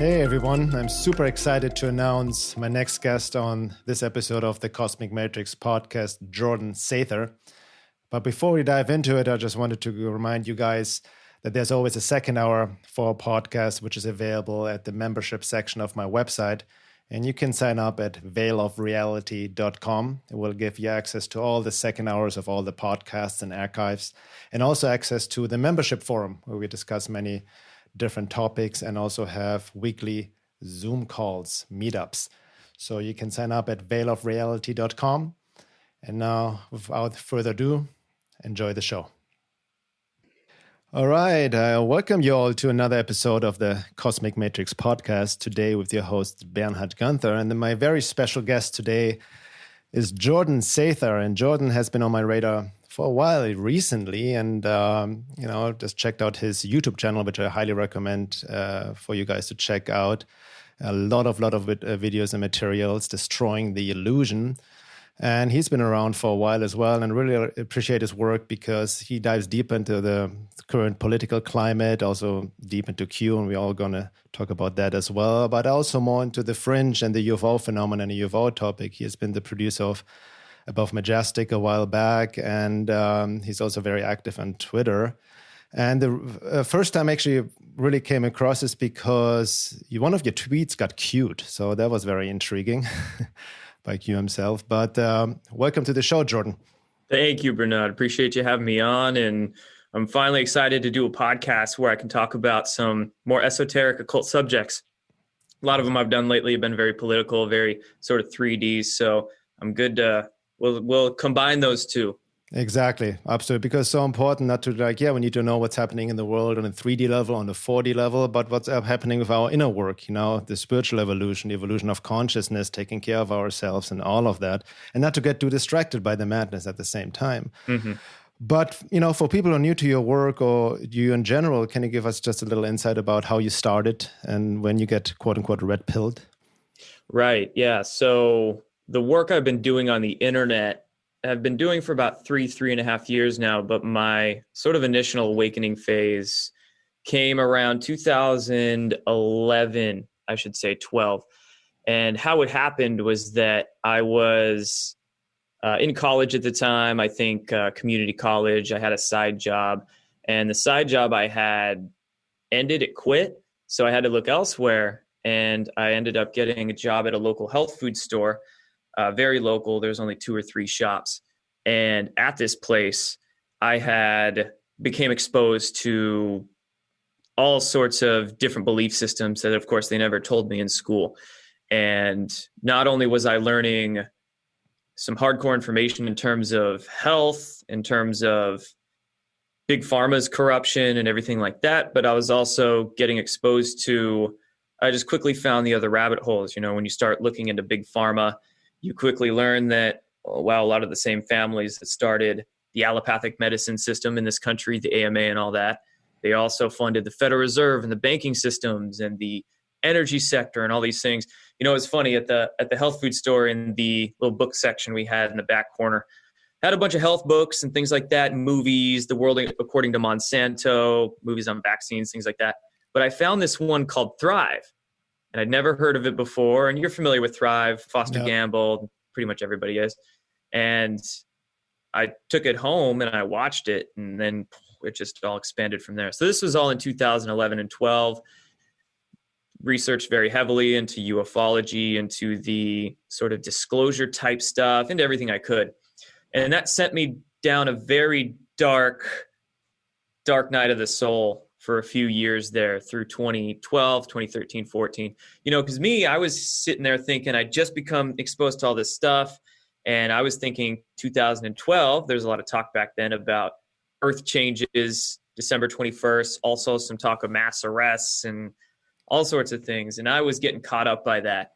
Hey everyone, I'm super excited to announce my next guest on this episode of the Cosmic Matrix podcast, Jordan Sather. But before we dive into it, I just wanted to remind you guys that there's always a second hour for our podcast, which is available at the membership section of my website. And you can sign up at veilofreality.com. It will give you access to all the second hours of all the podcasts and archives, and also access to the membership forum where we discuss many different topics and also have weekly Zoom calls, meetups. So you can sign up at veilofreality.com. And now, without further ado, enjoy the show. All right, I welcome you all to another episode of the Cosmic Matrix podcast, today with your host, Bernhard Guenther. And my very special guest today is Jordan Sather. And Jordan has been on my radar for a while recently, and just checked out his YouTube channel, which I highly recommend for you guys to check out. A lot of videos and materials, Destroying the Illusion. And he's been around for a while as well, and really appreciate his work because he dives deep into the current political climate, also deep into Q, and we're all going to talk about that as well, but also more into the fringe and the UFO phenomenon, the UFO topic. He has been the producer of Above Majestic a while back, and he's also very active on Twitter. And the first time I actually really came across is because one of your tweets got queued, so that was very intriguing. By Q himself. But welcome to the show, Jordan. Thank you, Bernhard. Appreciate you having me on. And I'm finally excited to do a podcast where I can talk about some more esoteric occult subjects. A lot of them I've done lately have been very political, very sort of 3D. So I'm good to, we'll combine those two. Exactly. Absolutely. Because it's so important not to we need to know what's happening in the world on a 3D level, on a 4D level, but what's happening with our inner work, the spiritual evolution, the evolution of consciousness, taking care of ourselves and all of that, and not to get too distracted by the madness at the same time. Mm-hmm. But, for people who are new to your work or you in general, can you give us just a little insight about how you started and when you get quote unquote red pilled? Right. Yeah. So the work I've been doing on the internet I've been doing for about 3.5 years now, but my sort of initial awakening phase came around 2011, I should say 12. And how it happened was that I was in college at the time, I think community college. I had a side job, and the side job I had ended, it quit. So I had to look elsewhere, and I ended up getting a job at a local health food store. Very local. There's only 2 or 3 shops. And at this place, I became exposed to all sorts of different belief systems that, of course, they never told me in school. And not only was I learning some hardcore information in terms of health, in terms of big pharma's corruption and everything like that, but I was also getting exposed to, I just quickly found the other rabbit holes. When you start looking into big pharma, you quickly learn that, a lot of the same families that started the allopathic medicine system in this country, the AMA and all that, they also funded the Federal Reserve and the banking systems and the energy sector and all these things. It's funny, at the health food store, in the little book section we had in the back corner, had a bunch of health books and things like that, and movies, The World According to Monsanto, movies on vaccines, things like that. But I found this one called Thrive. And I'd never heard of it before. And you're familiar with Thrive, Foster Gamble, pretty much everybody is. And I took it home and I watched it, and then it just all expanded from there. So this was all in 2011 and 12. Researched very heavily into ufology, into the sort of disclosure type stuff, into everything I could. And that sent me down a very dark night of the soul for a few years there through 2012, 2013, 14. Because I was sitting there thinking I'd just become exposed to all this stuff. And I was thinking 2012, there's a lot of talk back then about Earth changes, December 21st, also some talk of mass arrests and all sorts of things. And I was getting caught up by that.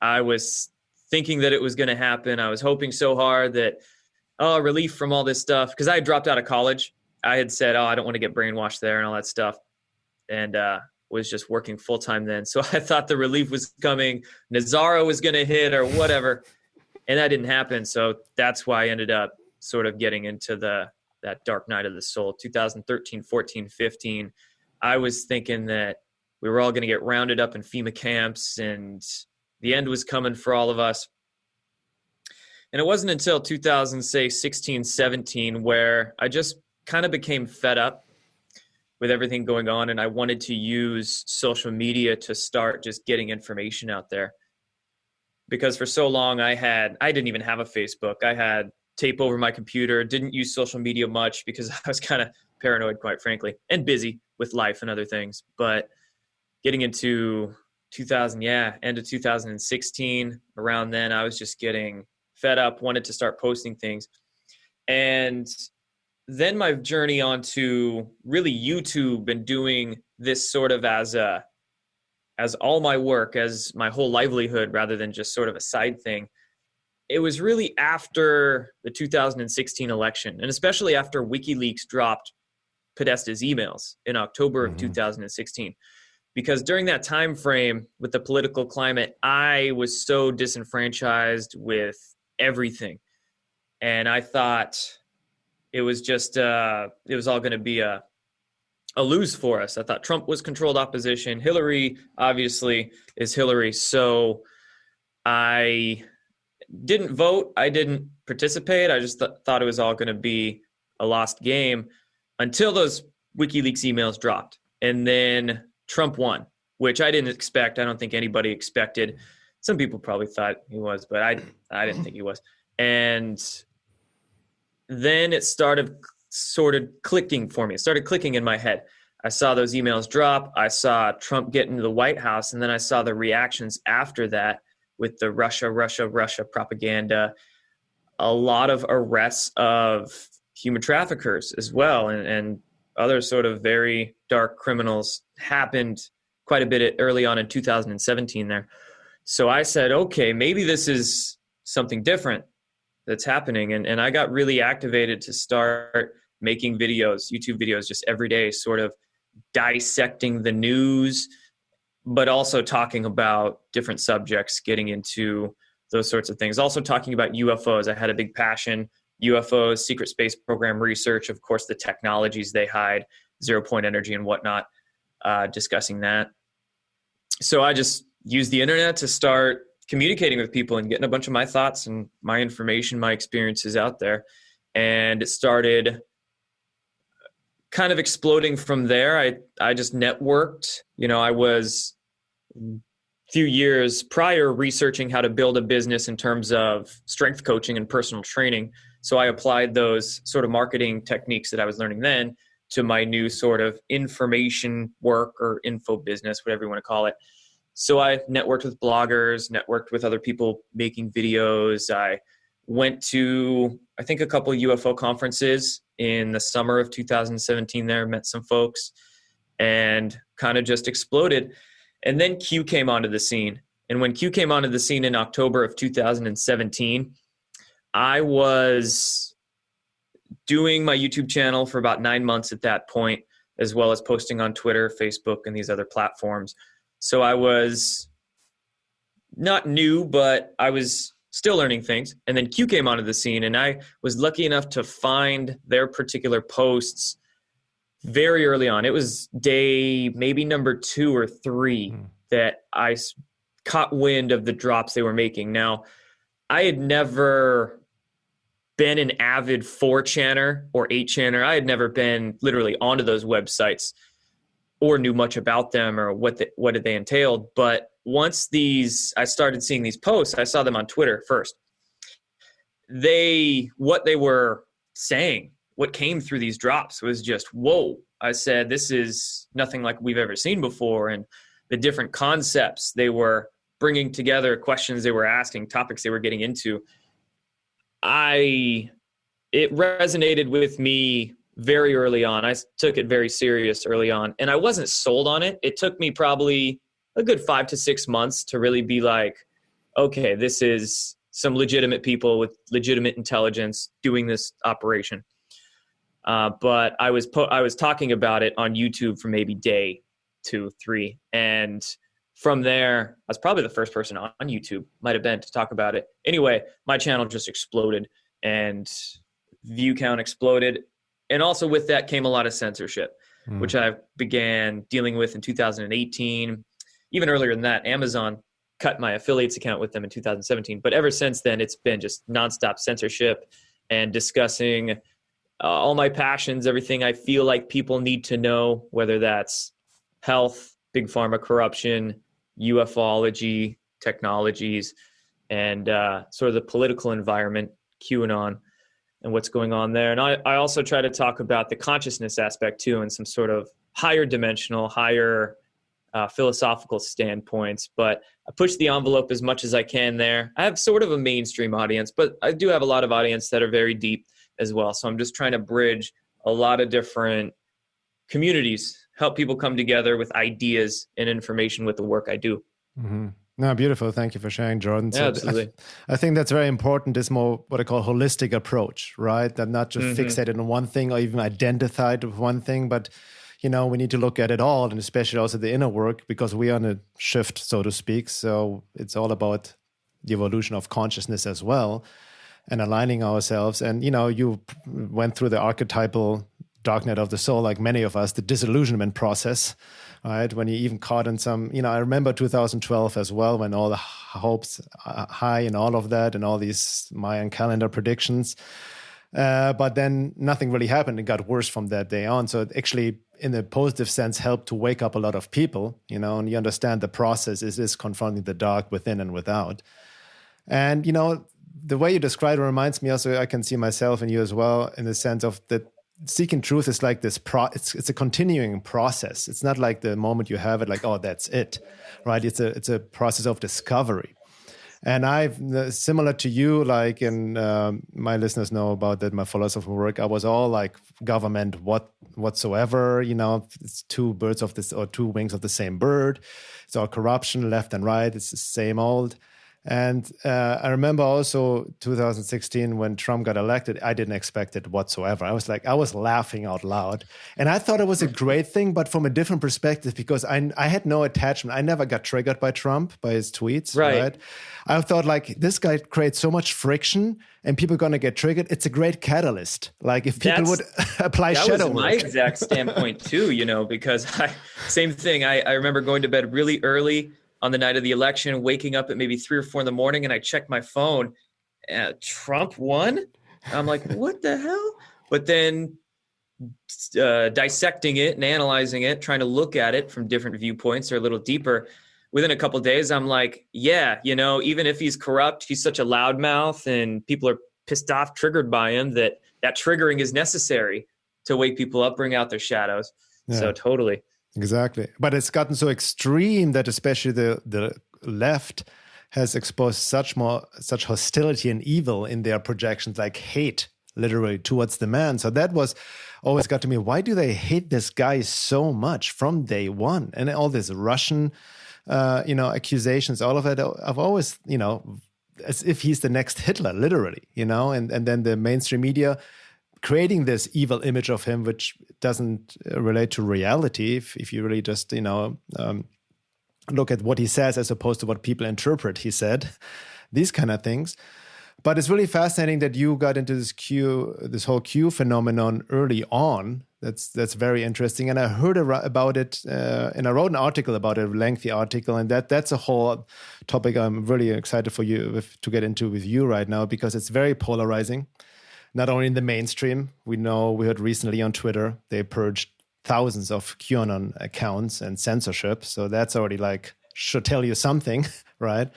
I was thinking that it was going to happen. I was hoping so hard that, relief from all this stuff. Because I had dropped out of college. I had said, I don't want to get brainwashed there and all that stuff. And was just working full time then. So I thought the relief was coming. Nazaro was going to hit or whatever. And that didn't happen. So that's why I ended up sort of getting into that dark night of the soul, 2013, 14, 15. I was thinking that we were all going to get rounded up in FEMA camps, and the end was coming for all of us. And it wasn't until 2016, 17, where I just kind of became fed up with everything going on, and I wanted to use social media to start just getting information out there. Because for so long I didn't even have a Facebook. I had tape over my computer, didn't use social media much because I was kind of paranoid, quite frankly, and busy with life and other things. But getting into end of 2016, around then, I was just getting fed up, wanted to start posting things. And then my journey onto really YouTube and doing this sort of as all my work, as my whole livelihood, rather than just sort of a side thing. It was really after the 2016 election, and especially after WikiLeaks dropped Podesta's emails in October of 2016. Because during that time frame with the political climate, I was so disenfranchised with everything. And I thought it was just, it was all going to be a lose for us. I thought Trump was controlled opposition. Hillary, obviously, is Hillary. So I didn't vote. I didn't participate. I just thought it was all going to be a lost game until those WikiLeaks emails dropped. And then Trump won, which I didn't expect. I don't think anybody expected. Some people probably thought he was, but I didn't think he was. And then it started sort of clicking for me. It started clicking in my head. I saw those emails drop. I saw Trump get into the White House, and then I saw the reactions after that with the Russia propaganda, a lot of arrests of human traffickers as well, and other sort of very dark criminals happened quite a bit early on in 2017 there. So I said, okay, maybe this is something different that's happening. And I got really activated to start making videos, YouTube videos, just every day, sort of dissecting the news, but also talking about different subjects, getting into those sorts of things. Also talking about UFOs. I had a big passion. UFOs, secret space program research, of course, the technologies they hide, 0-point energy and whatnot, discussing that. So I just used the internet to start communicating with people and getting a bunch of my thoughts and my information, my experiences out there. And it started kind of exploding from there. I just networked. I was a few years prior researching how to build a business in terms of strength coaching and personal training. So I applied those sort of marketing techniques that I was learning then to my new sort of information work or info business, whatever you want to call it. So I networked with bloggers, networked with other people making videos. I went to, I think, a couple of UFO conferences in the summer of 2017 there, met some folks, and kind of just exploded. And then Q came onto the scene. And when Q came onto the scene in October of 2017, I was doing my YouTube channel for about 9 months at that point, as well as posting on Twitter, Facebook, and these other platforms. So I was not new, but I was still learning things. And then Q came onto the scene, and I was lucky enough to find their particular posts very early on. It was day maybe number 2 or 3 that I caught wind of the drops they were making. Now, I had never been an avid 4chaner or 8chaner. I had never been literally onto those websites or knew much about them or what did they entailed. But once I started seeing these posts, I saw them on Twitter first. What they were saying, what came through these drops was just, whoa. I said, this is nothing like we've ever seen before. And the different concepts they were bringing together, questions they were asking, topics they were getting into, it resonated with me very early on. I took it very serious early on, and I wasn't sold on it. It took me probably a good 5 to 6 months to really be like, okay, this is some legitimate people with legitimate intelligence doing this operation. But I was talking about it on YouTube for maybe day 2, 3. And from there, I was probably the first person on YouTube, might have been, to talk about it. Anyway, my channel just exploded and view count exploded. And also with that came a lot of censorship. which I began dealing with in 2018. Even earlier than that, Amazon cut my affiliates account with them in 2017. But ever since then, it's been just nonstop censorship and discussing all my passions, everything I feel like people need to know, whether that's health, big pharma corruption, ufology, technologies, and sort of the political environment, QAnon, and what's going on there. And I also try to talk about the consciousness aspect too, and some sort of higher dimensional, higher philosophical standpoints. But I push the envelope as much as I can there. I have sort of a mainstream audience, but I do have a lot of audience that are very deep as well. So I'm just trying to bridge a lot of different communities, help people come together with ideas and information with the work I do. Mm-hmm. No, beautiful. Thank you for sharing, Jordan. Yeah, absolutely. I think that's very important, this more what I call holistic approach, right? That not just fixated on one thing or even identified with one thing, but we need to look at it all, and especially also the inner work, because we are on a shift, so to speak. So it's all about the evolution of consciousness as well and aligning ourselves. And, you went through the archetypal darknet of the soul, like many of us, the disillusionment process, right? When you even caught in some, I remember 2012 as well, when all the hopes are high and all of that and all these Mayan calendar predictions. But then nothing really happened. It got worse from that day on. So it actually, in a positive sense, helped to wake up a lot of people, and you understand the process is confronting the dark within and without. And, the way you describe it reminds me also, I can see myself and you as well, in the sense of that seeking truth is like this, it's a continuing process. It's not like the moment you have it, like, oh, that's it, right? It's a process of discovery. And I've, similar to you, like, and my listeners know about that, my philosophy work, I was all like government whatsoever, it's two birds of this, or two wings of the same bird. It's all corruption, left and right. It's the same old. And I remember also 2016 when Trump got elected, I didn't expect it whatsoever. I was laughing out loud. And I thought it was a great thing, but from a different perspective, because I had no attachment. I never got triggered by Trump, by his tweets. Right? I thought, like, this guy creates so much friction and people are going to get triggered. It's a great catalyst. Like, if people would apply shadow work. That was my exact standpoint too, because same thing. I remember going to bed really early on the night of the election, waking up at maybe 3 or 4 in the morning, and I checked my phone. Trump won? I'm like, what the hell? But then dissecting it and analyzing it, trying to look at it from different viewpoints or a little deeper, within a couple of days, I'm like, yeah, even if he's corrupt, he's such a loudmouth and people are pissed off, triggered by him, that triggering is necessary to wake people up, bring out their shadows. Yeah. So totally. Exactly. But it's gotten so extreme that especially the left has exposed such hostility and evil in their projections, like hate, literally, towards the man. So that was always got to me. Why do they hate this guy so much from day one? And all this Russian, accusations, all of it, I've always, as if he's the next Hitler, literally, and then the mainstream media creating this evil image of him, which doesn't relate to reality. If you really just, look at what he says as opposed to what people interpret he said, these kind of things. But it's really fascinating that you got into this whole Q phenomenon early on. That's very interesting. And I heard about it, and I wrote an article about it, a lengthy article. And that's a whole topic I'm really excited for you to get into with you right now, because it's very polarizing. Not only in the mainstream, we heard recently on Twitter, they purged thousands of QAnon accounts and censorship. So that's already should tell you something, right?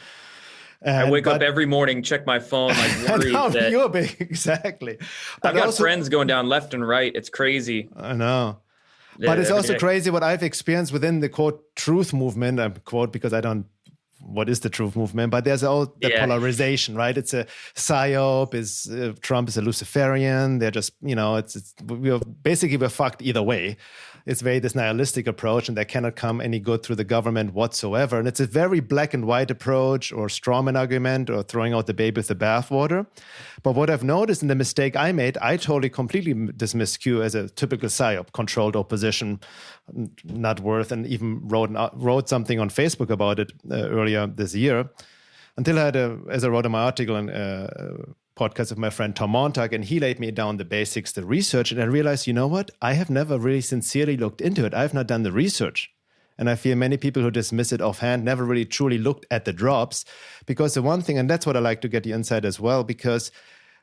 I wake up every morning, check my phone, worried you're big, exactly. I've got friends going down left and right. It's crazy. I know. But it's also crazy what I've experienced within the quote truth movement, quote, because I don't what is the truth movement, but there's all the polarization, right? It's a psyop, Trump is a Luciferian. They're just, we're fucked either way. It's very this nihilistic approach, and there cannot come any good through the government whatsoever. And it's a very black and white approach, or strawman argument, or throwing out the baby with the bathwater. But what I've noticed in the mistake I made, I totally completely dismissed Q as a typical psyop, controlled opposition, not worth, and even wrote something on Facebook about it earlier this year. Until I had, as I wrote in my article podcast with my friend Tom Montag, and he laid me down the basics, the research, and I realized, you know what? I have never really sincerely looked into it. I have not done the research. And I feel many people who dismiss it offhand never really truly looked at the drops, because the one thing, and that's what I like to get the insight as well, because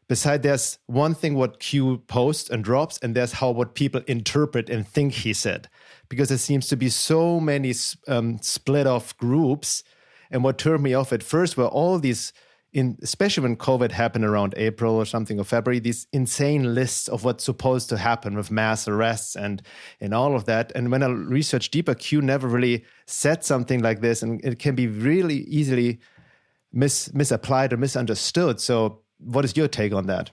beside there's one thing what Q posts and drops, and there's how what people interpret and think he said, because there seems to be so many split off groups. And what turned me off at first were all these, especially when COVID happened around April or something, or February, these insane lists of what's supposed to happen with mass arrests and all of that. And when I researched deeper, Q never really said something like this, and it can be really easily misapplied or misunderstood. So what is your take on that?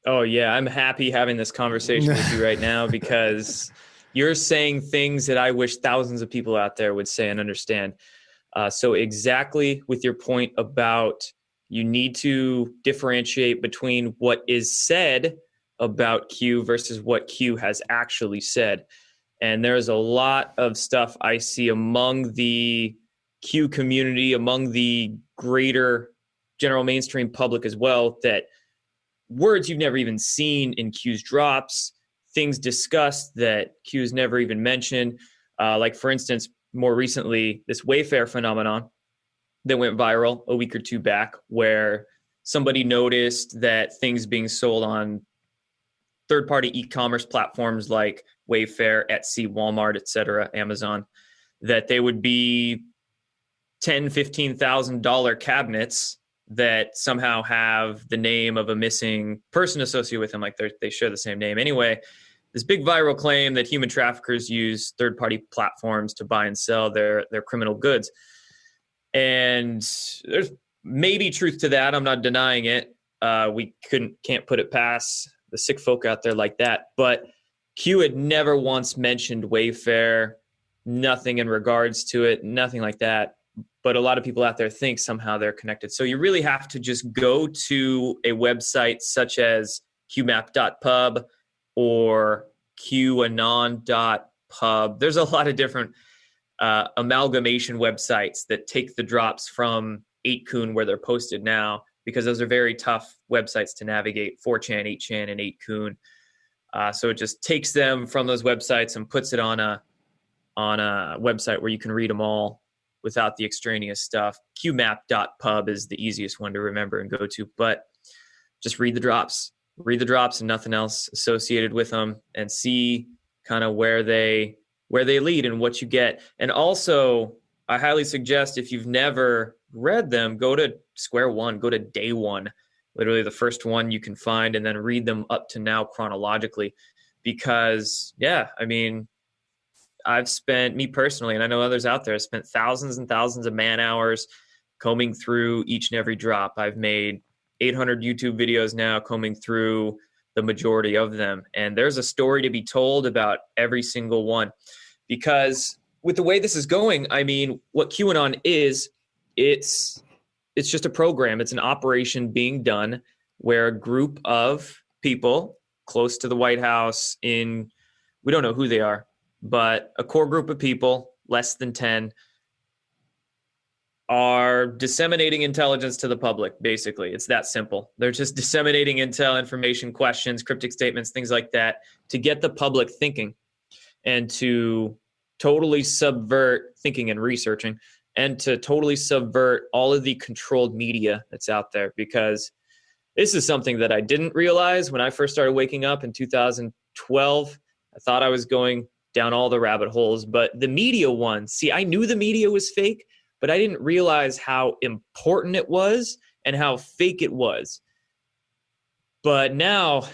Oh, yeah. I'm happy having this conversation with you right now, because you're saying things that I wish thousands of people out there would say and understand. So exactly with your point about you need to differentiate between what is said about Q versus what Q has actually said. And there's a lot of stuff I see among the Q community, among the greater general mainstream public as well, that words you've never even seen in Q's drops, things discussed that Q's never even mentioned. Like, for instance, more recently, this Wayfair phenomenon that went viral a week or two back, where somebody noticed that things being sold on third-party e-commerce platforms like Wayfair, Etsy, Walmart, etc., Amazon, that they would be $10,000, $15,000 cabinets that somehow have the name of a missing person associated with them, like they share the same name. Anyway, this big viral claim that human traffickers use third-party platforms to buy and sell their criminal goods. And there's maybe truth to that. I'm not denying it. We can't put it past the sick folk out there like that. But Q had never once mentioned Wayfair, nothing in regards to it, nothing like that. But a lot of people out there think somehow they're connected. So you really have to just go to a website such as qmap.pub or qanon.pub. There's a lot of different amalgamation websites that take the drops from 8kun where they're posted now, because those are very tough websites to navigate, 4chan, 8chan, and 8kun. So it just takes them from those websites and puts it on a website where you can read them all without the extraneous stuff. qmap.pub is the easiest one to remember and go to, but just read the drops and nothing else associated with them, and see kind of where they lead and what you get. And also, I highly suggest, if you've never read them, go to square one, go to day one, literally the first one you can find, and then read them up to now chronologically. Because, yeah, I mean, I've spent, me personally, and I know others out there, have spent thousands and thousands of man hours combing through each and every drop. I've made 800 YouTube videos now, combing through the majority of them. And there's a story to be told about every single one. Because with the way this is going, I mean, what QAnon is, it's just a program. It's an operation being done where a group of people close to the White House, we don't know who they are, but a core group of people, less than 10, are disseminating intelligence to the public, basically. It's that simple. They're just disseminating intel, information, questions, cryptic statements, things like that, to get the public thinking and to totally subvert thinking and researching, and to totally subvert all of the controlled media that's out there. Because this is something that I didn't realize when I first started waking up in 2012. I thought I was going down all the rabbit holes, but the media one, see, I knew the media was fake, but I didn't realize how important it was and how fake it was. But now,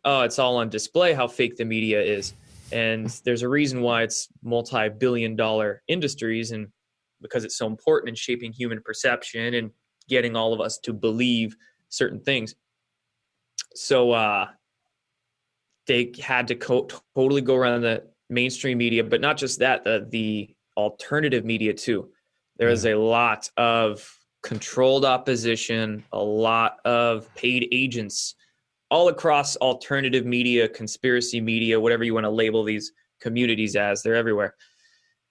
it's all on display how fake the media is. And there's a reason why it's multi-billion-dollar industries, and because it's so important in shaping human perception and getting all of us to believe certain things. So they had to totally go around the mainstream media, but not just that, the alternative media too. There is a lot of controlled opposition, a lot of paid agents all across alternative media, conspiracy media, whatever you want to label these communities as. They're everywhere.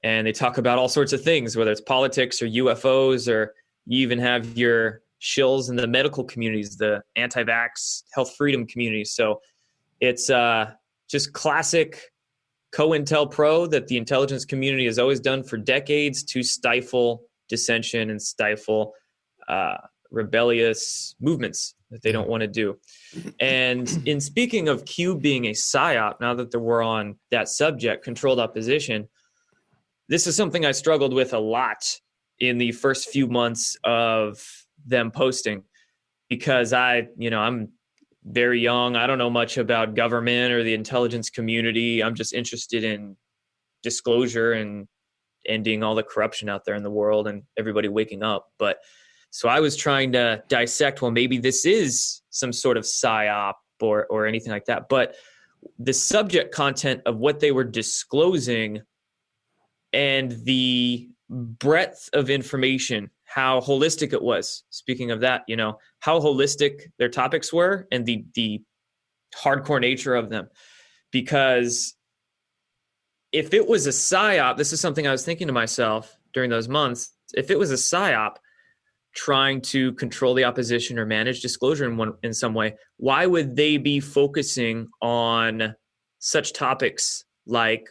And they talk about all sorts of things, whether it's politics or UFOs, or you even have your shills in the medical communities, the anti-vax health freedom communities. So it's just classic COINTELPRO that the intelligence community has always done for decades to stifle dissension and stifle rebellious movements that they don't want to do. And in speaking of Q being a psyop, now that we're on that subject, controlled opposition, this is something I struggled with a lot in the first few months of them posting, because I'm very young. I don't know much about government or the intelligence community. I'm just interested in disclosure and ending all the corruption out there in the world and everybody waking up. But so I was trying to dissect, well, maybe this is some sort of psyop or anything like that. But the subject content of what they were disclosing and the breadth of information, how holistic it was. Speaking of that, how holistic their topics were and the hardcore nature of them. Because if it was a psyop, this is something I was thinking to myself during those months, if it was a psyop trying to control the opposition or manage disclosure in some way, why would they be focusing on such topics like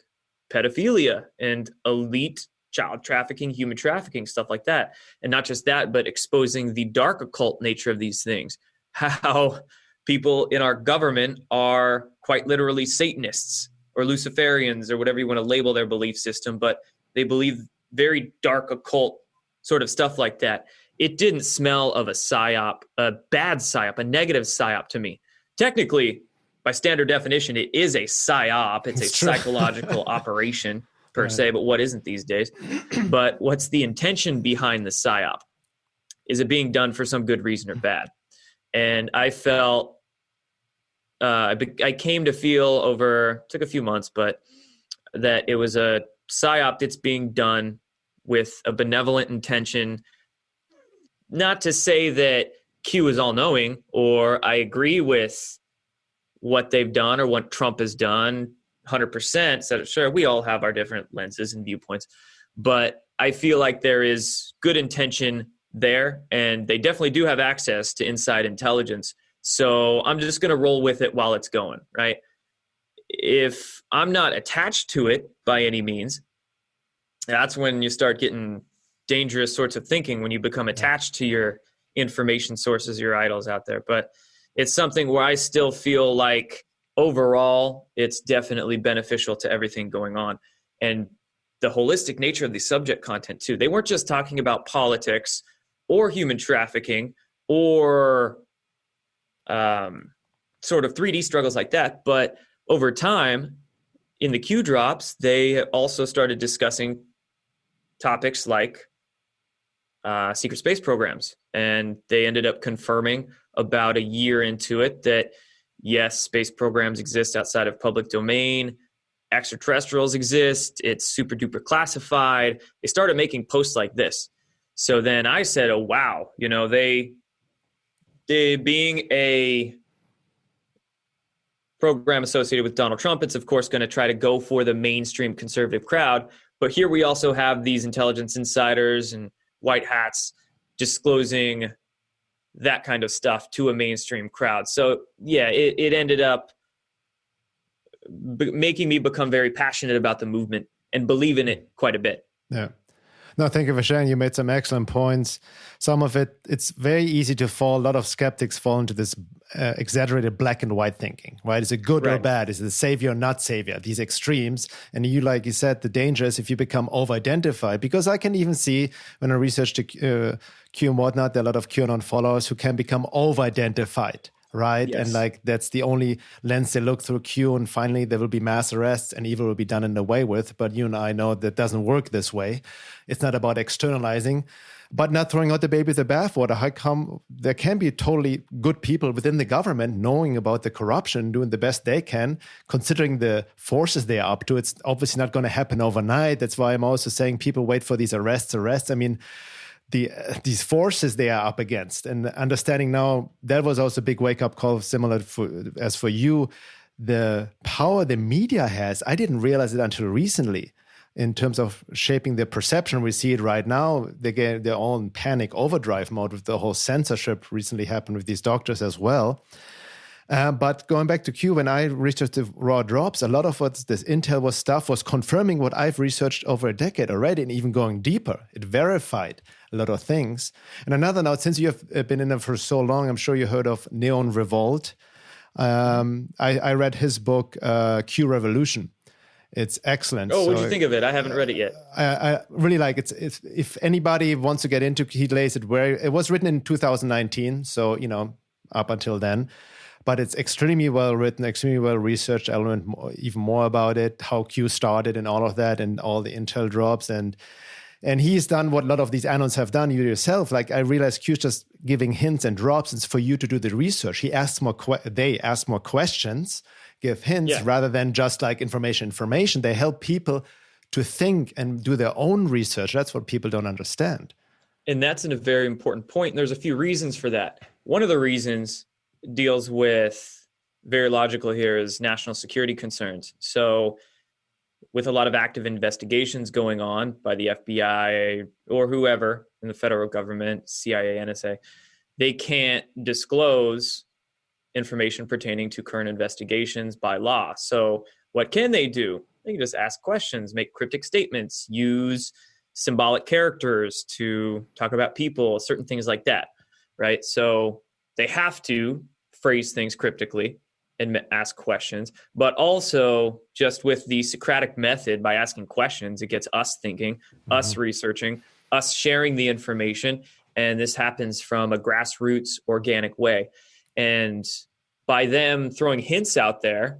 pedophilia and elite child trafficking, human trafficking, stuff like that? And not just that, but exposing the dark occult nature of these things, how people in our government are quite literally Satanists or Luciferians or whatever you want to label their belief system, but they believe very dark occult sort of stuff like that. It didn't smell of a psyop, a bad psyop, a negative psyop to me. Technically, by standard definition, it is a psyop. It's a psychological operation per se, but what isn't these days? But what's the intention behind the psyop? Is it being done for some good reason or bad? And I felt, I came to feel took a few months, but that it was a psyop that's being done with a benevolent intention. Not to say that Q is all-knowing or I agree with what they've done or what Trump has done 100%. So sure, we all have our different lenses and viewpoints, but I feel like there is good intention there, and they definitely do have access to inside intelligence. So I'm just going to roll with it while it's going, right? If I'm not attached to it by any means, that's when you start getting dangerous sorts of thinking, when you become attached to your information sources, your idols out there. But it's something where I still feel like overall it's definitely beneficial to everything going on. And the holistic nature of the subject content too. They weren't just talking about politics or human trafficking or sort of 3D struggles like that. But over time in the Q drops, they also started discussing topics like secret space programs. And they ended up confirming about a year into it that, yes, space programs exist outside of public domain. Extraterrestrials exist. It's super duper classified. They started making posts like this. So then I said, oh, wow, they being a program associated with Donald Trump, it's of course going to try to go for the mainstream conservative crowd. But here we also have these intelligence insiders and white hats disclosing that kind of stuff to a mainstream crowd. So yeah, it ended up making me become very passionate about the movement and believe in it quite a bit. Yeah. No, thank you for sharing. You made some excellent points. Some of it's very easy to fall. A lot of skeptics fall into this exaggerated black and white thinking, right? Is it good or bad? Is it a savior or not savior? These extremes. And like you said, the danger is if you become over-identified, because I can even see when I researched Q and whatnot, there are a lot of QAnon followers who can become over-identified. Right. Yes. And that's the only lens they look through Q, and finally there will be mass arrests and evil will be done and away with. But you and I know that doesn't work this way. It's not about externalizing, but not throwing out the baby with the bathwater. How come there can be totally good people within the government knowing about the corruption, doing the best they can, considering the forces they are up to? It's obviously not going to happen overnight. That's why I'm also saying people wait for these arrests. I mean, these forces they are up against, and understanding now, that was also a big wake-up call, similar as for you, the power the media has. I didn't realize it until recently. in terms of shaping the perception. We see it right now. They're all in panic overdrive mode with the whole censorship recently happened with these doctors as well. But going back to Q, when I researched the raw drops, a lot of what this intel was confirming what I've researched over a decade already, and even going deeper. It verified a lot of things. And another note, since you have been in there for so long, I'm sure you heard of Neon Revolt. I read his book, Q Revolution. It's excellent. Oh, what did you think of it? I haven't read it yet. I really like it. If anybody wants to get into, he lays it where it was written in 2019. So, up until then. But it's extremely well written, extremely well researched. I learned even more about it, how Q started and all of that, and all the intel drops. And he's done what a lot of these anons have done, you yourself. Like, I realized Q's just giving hints and drops. It's for you to do the research. They ask more questions, give hints, rather than just like information. They help people to think and do their own research. That's what people don't understand. And that's a very important point. And there's a few reasons for that. One of the reasons deals with, very logical here, is national security concerns. So with a lot of active investigations going on by the FBI or whoever in the federal government, CIA, NSA, they can't disclose information pertaining to current investigations by law. So what can they do? They can just ask questions, make cryptic statements, use symbolic characters to talk about people, certain things like that, right? So they have to phrase things cryptically and ask questions, but also just with the Socratic method, by asking questions, it gets us thinking, us researching, us sharing the information. And this happens from a grassroots, organic way. And by them throwing hints out there,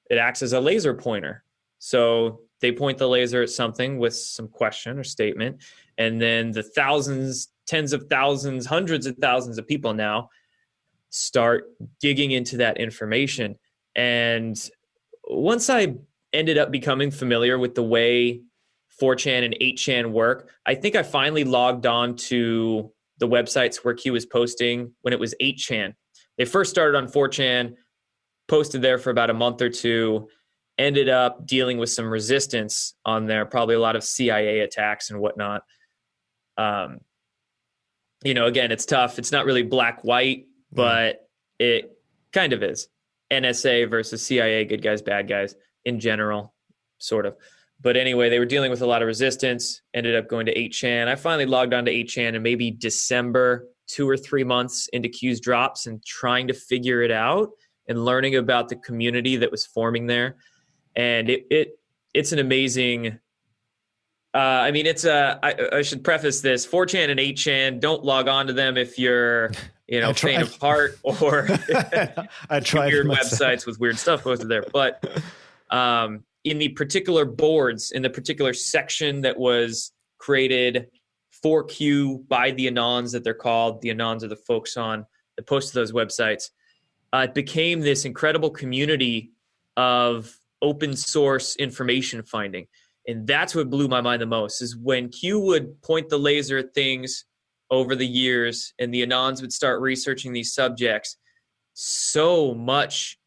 it acts as a laser pointer. So they point the laser at something with some question or statement, and then the thousands, tens of thousands, hundreds of thousands of people now start digging into that information. And once I ended up becoming familiar with the way 4chan and 8chan work, I think I finally logged on to the websites where Q was posting when it was 8chan. They first started on 4chan, posted there for about a month or two, ended up dealing with some resistance on there, probably a lot of CIA attacks and whatnot. Again, it's tough. It's not really black-white, but it kind of is. NSA versus CIA, good guys, bad guys, in general, sort of. But anyway, they were dealing with a lot of resistance, ended up going to 8chan. I finally logged on to 8chan in maybe December, 2 or 3 months into Q's drops, and trying to figure it out and learning about the community that was forming there. And it's an amazing... I should preface this. 4chan and 8chan, don't log on to them if you're, faint of heart or I tried weird websites with weird stuff posted there. But in the particular boards, in the particular section that was created for Q by the Anons that they're called, the Anons are the folks that posted those websites, it became this incredible community of open source information finding. And that's what blew my mind the most, is when Q would point the laser at things over the years and the Anons would start researching these subjects, so much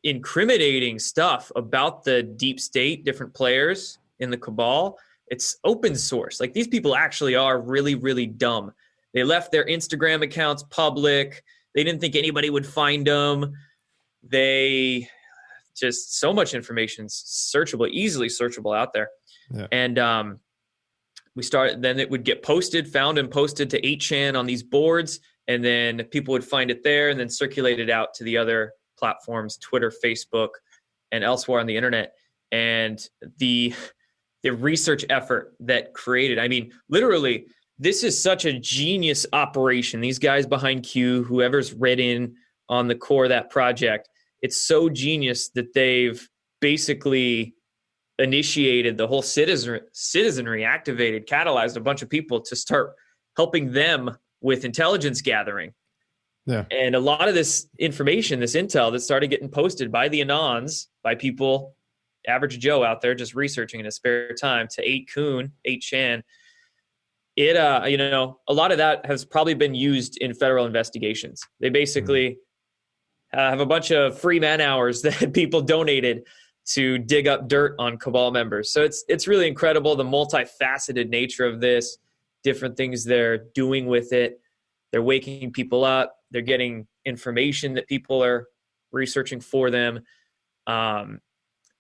incriminating stuff about the deep state, different players in the cabal. It's open source. Like, these people actually are really, really dumb. They left their Instagram accounts public. They didn't think anybody would find them. Just so much information searchable, easily searchable out there. Yeah. And then it would get found and posted to 8chan on these boards. And then people would find it there and then circulate it out to the other platforms, Twitter, Facebook, and elsewhere on the internet. And the research effort that created, literally, this is such a genius operation. These guys behind Q, whoever's written on the core of that project, it's so genius that they've basically initiated the whole citizenry, activated, catalyzed a bunch of people to start helping them with intelligence gathering. Yeah. And a lot of this information, this intel that started getting posted by the Anons, by people, average Joe out there just researching in his spare time, to 8chan, a lot of that has probably been used in federal investigations. They basically have a bunch of free man hours that people donated to dig up dirt on cabal members. So it's really incredible, the multifaceted nature of this, different things they're doing with it. They're waking people up. They're getting information that people are researching for them.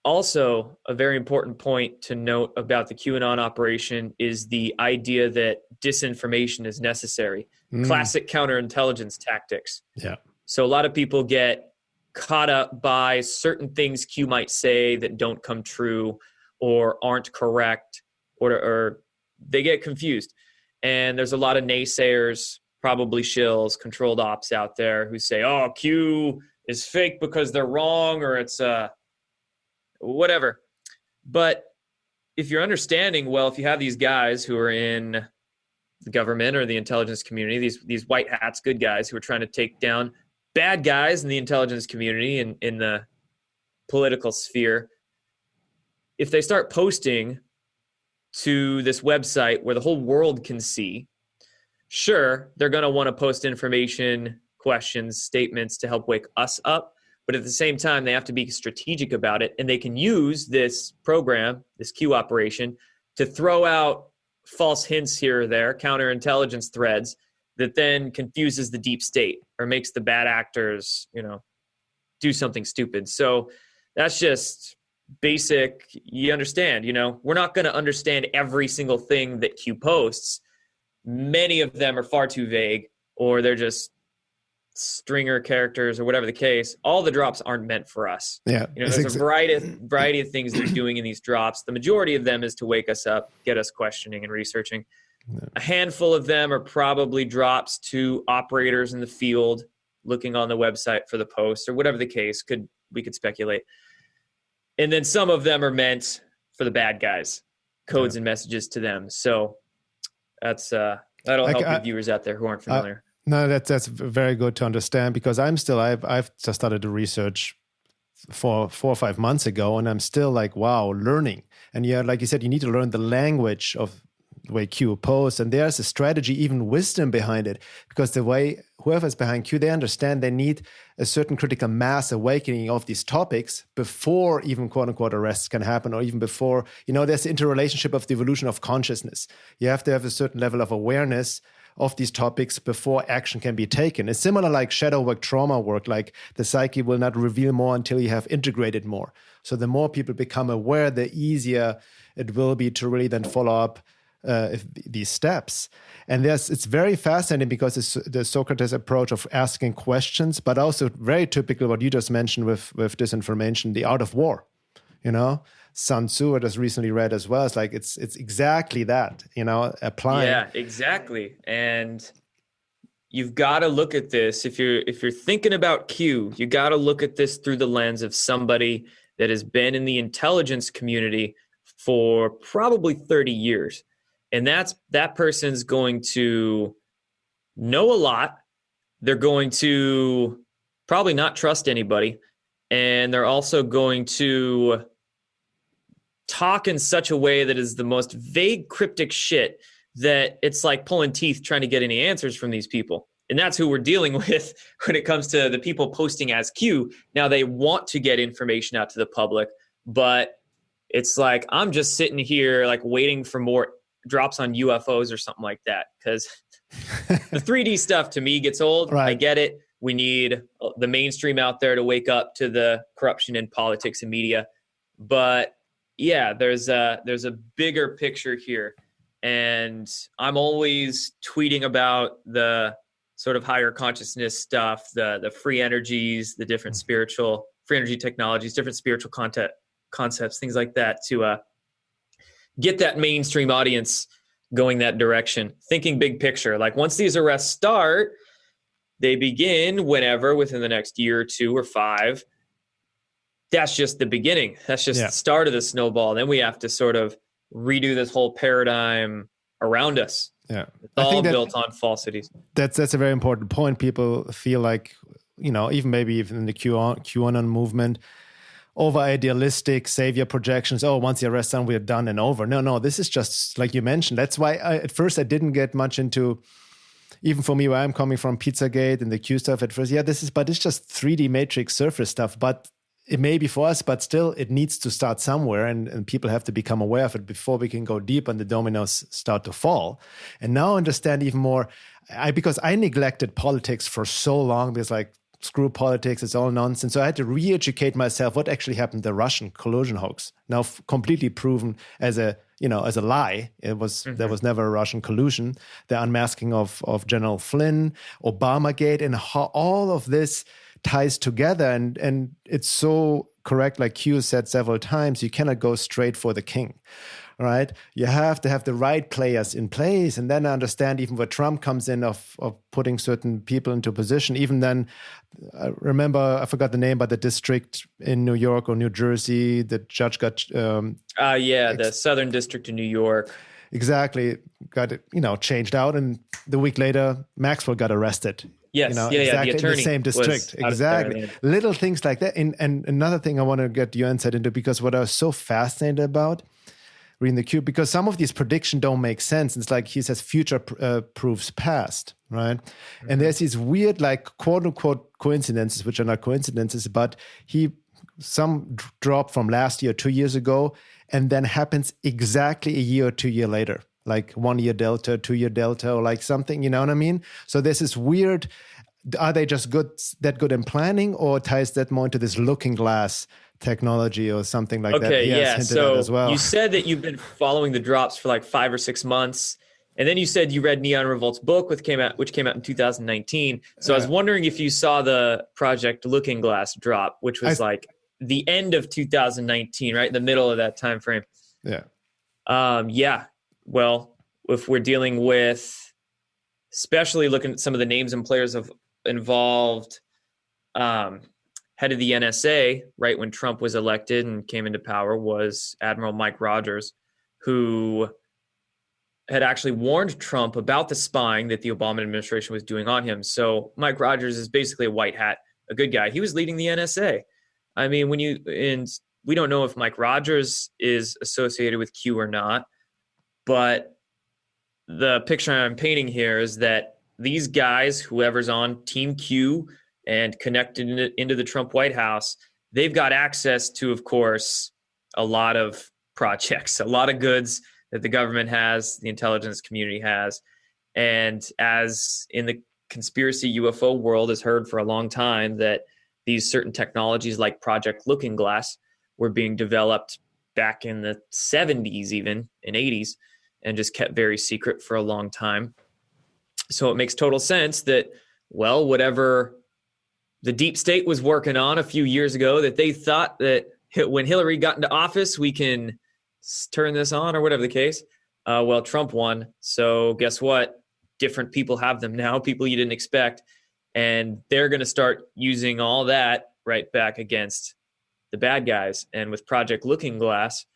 Also, a very important point to note about the QAnon operation is the idea that disinformation is necessary. Classic counterintelligence tactics. Yeah. So a lot of people get caught up by certain things Q might say that don't come true or aren't correct, or they get confused. And there's a lot of naysayers, probably shills, controlled ops out there who say, oh, Q is fake because they're wrong, or it's whatever. But if you're understanding, well, if you have these guys who are in the government or the intelligence community, these white hats, good guys who are trying to take down bad guys in the intelligence community and in the political sphere, if they start posting to this website where the whole world can see, sure, they're going to want to post information, questions, statements to help wake us up. But at the same time, they have to be strategic about it. And they can use this program, this Q operation, to throw out false hints here or there, counterintelligence threads, that then confuses the deep state or makes the bad actors, do something stupid. So that's just basic. You understand, we're not going to understand every single thing that Q posts. Many of them are far too vague, or they're just stringer characters or whatever the case. All the drops aren't meant for us. Yeah. There's a variety of things they're doing in these drops. The majority of them is to wake us up, get us questioning and researching. Yeah. A handful of them are probably drops to operators in the field looking on the website for the post, or whatever the case. We could speculate. And then some of them are meant for the bad guys, codes and messages to them. So that'll help the viewers out there who aren't familiar. No, that's very good to understand, because I've just started to research for 4 or 5 months ago, and I'm still like, wow, learning. And yeah, like you said, you need to learn the language of the way Q posts, and there's a strategy, even wisdom behind it, because the way whoever's behind Q, they understand they need a certain critical mass awakening of these topics before even quote unquote arrests can happen, or even before, there's the interrelationship of the evolution of consciousness. You have to have a certain level of awareness of these topics before action can be taken. It's similar like shadow work, trauma work, like the psyche will not reveal more until you have integrated more. So the more people become aware, the easier it will be to really then follow up these steps. And it's very fascinating, because it's the Socrates approach of asking questions, but also very typical what you just mentioned with disinformation, the art of war. Sun Tzu, I just recently read as well. It's like it's exactly that, applying. Yeah, exactly. And you've got to look at this. If you're thinking about Q, you got to look at this through the lens of somebody that has been in the intelligence community for probably 30 years. And that person's going to know a lot. They're going to probably not trust anybody. And they're also going to talk in such a way that is the most vague, cryptic shit that it's like pulling teeth trying to get any answers from these people. And that's who we're dealing with when it comes to the people posting as Q. Now, they want to get information out to the public, but it's like, I'm just sitting here like waiting for more drops on UFOs or something like that, because the 3D stuff to me gets old. Right. I get it. We need the mainstream out there to wake up to the corruption in politics and media. But yeah, there's a bigger picture here. And I'm always tweeting about the sort of higher consciousness stuff, the free energies, the different spiritual, free energy technologies, different spiritual concepts, things like that, to get that mainstream audience going that direction, thinking big picture. Like once these arrests start, they begin whenever within the next year or 2 or 5. That's just the beginning. That's just the start of the snowball. Then we have to sort of redo this whole paradigm around us. Yeah. It's all built on falsities. That's a very important point. People feel like, even in the QAnon movement, over idealistic savior projections. Oh, once the arrest done, we're done and over. No, this is just like you mentioned. That's why at first I didn't get much into, even for me, where I'm coming from, Pizzagate and the Q stuff at first. Yeah, it's just 3D matrix surface stuff. But it may be for us, but still it needs to start somewhere, and people have to become aware of it before we can go deep and the dominoes start to fall. And now I understand even more, because I neglected politics for so long, because like, screw politics, it's all nonsense. So I had to re-educate myself what actually happened, the Russian collusion hoax. Now completely proven as a lie. It was there was never a Russian collusion. The unmasking of General Flynn, Obamagate, and how all of this ties together, and it's so correct, like Q said several times, you cannot go straight for the king, right? You have to have the right players in place, and then I understand even where Trump comes in of putting certain people into position. Even then, I remember, I forgot the name, but the district in New York or New Jersey, the judge got... the Southern District of New York. Exactly. Got it, changed out, and the week later, Maxwell got arrested. Yes, exactly, the attorney in the same district. Exactly. Little things like that. And another thing I want to get your insight into, because what I was so fascinated about reading the Cube, because some of these predictions don't make sense. It's like he says future proves past, right? Mm-hmm. And there's these weird, like, quote unquote coincidences, which are not coincidences, but some drop from last year, 2 years ago, and then happens exactly a year or 2 years later. Like 1 year delta, 2 year delta, or like something, you know what I mean? So there's this weird, are they just that good in planning, or ties that more into this looking glass technology or something like that? Okay, yeah. So as well. You said that you've been following the drops for like 5 or 6 months. And then you said you read Neon Revolt's book, which came out in 2019. So I was wondering if you saw the Project Looking Glass drop, which was like the end of 2019, right in the middle of that time frame. Yeah. Yeah. Well, if we're dealing with, especially looking at some of the names and players involved, head of the NSA, right when Trump was elected and came into power, was Admiral Mike Rogers, who had actually warned Trump about the spying that the Obama administration was doing on him. So Mike Rogers is basically a white hat, a good guy. He was leading the NSA. I mean, we don't know if Mike Rogers is associated with Q or not, but the picture I'm painting here is that these guys, whoever's on Team Q and connected into the Trump White House, they've got access to, of course, a lot of projects, a lot of goods that the government has, the intelligence community has. And as in the conspiracy UFO world has heard for a long time, that these certain technologies like Project Looking Glass were being developed back in the 70s, even in 80s, and just kept very secret for a long time. So it makes total sense that, well, whatever the deep state was working on a few years ago, that they thought that when Hillary got into office, we can turn this on, or whatever the case. Well, Trump won. So guess what? Different people have them now, people you didn't expect. And they're going to start using all that right back against the bad guys. And with Project Looking Glass,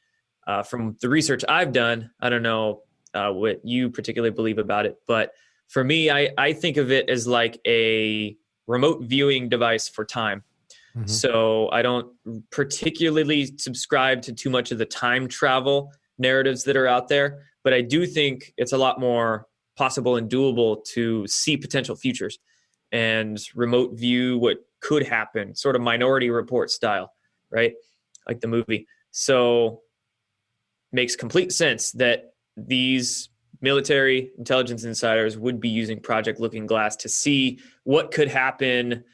from the research I've done, I don't know what you particularly believe about it, but for me, I think of it as like a remote viewing device for time. Mm-hmm. So I don't particularly subscribe to too much of the time travel narratives that are out there, but I do think it's a lot more possible and doable to see potential futures and remote view what could happen, sort of Minority Report style, right? Like the movie. So makes complete sense that these military intelligence insiders would be using Project Looking Glass to see what could happen,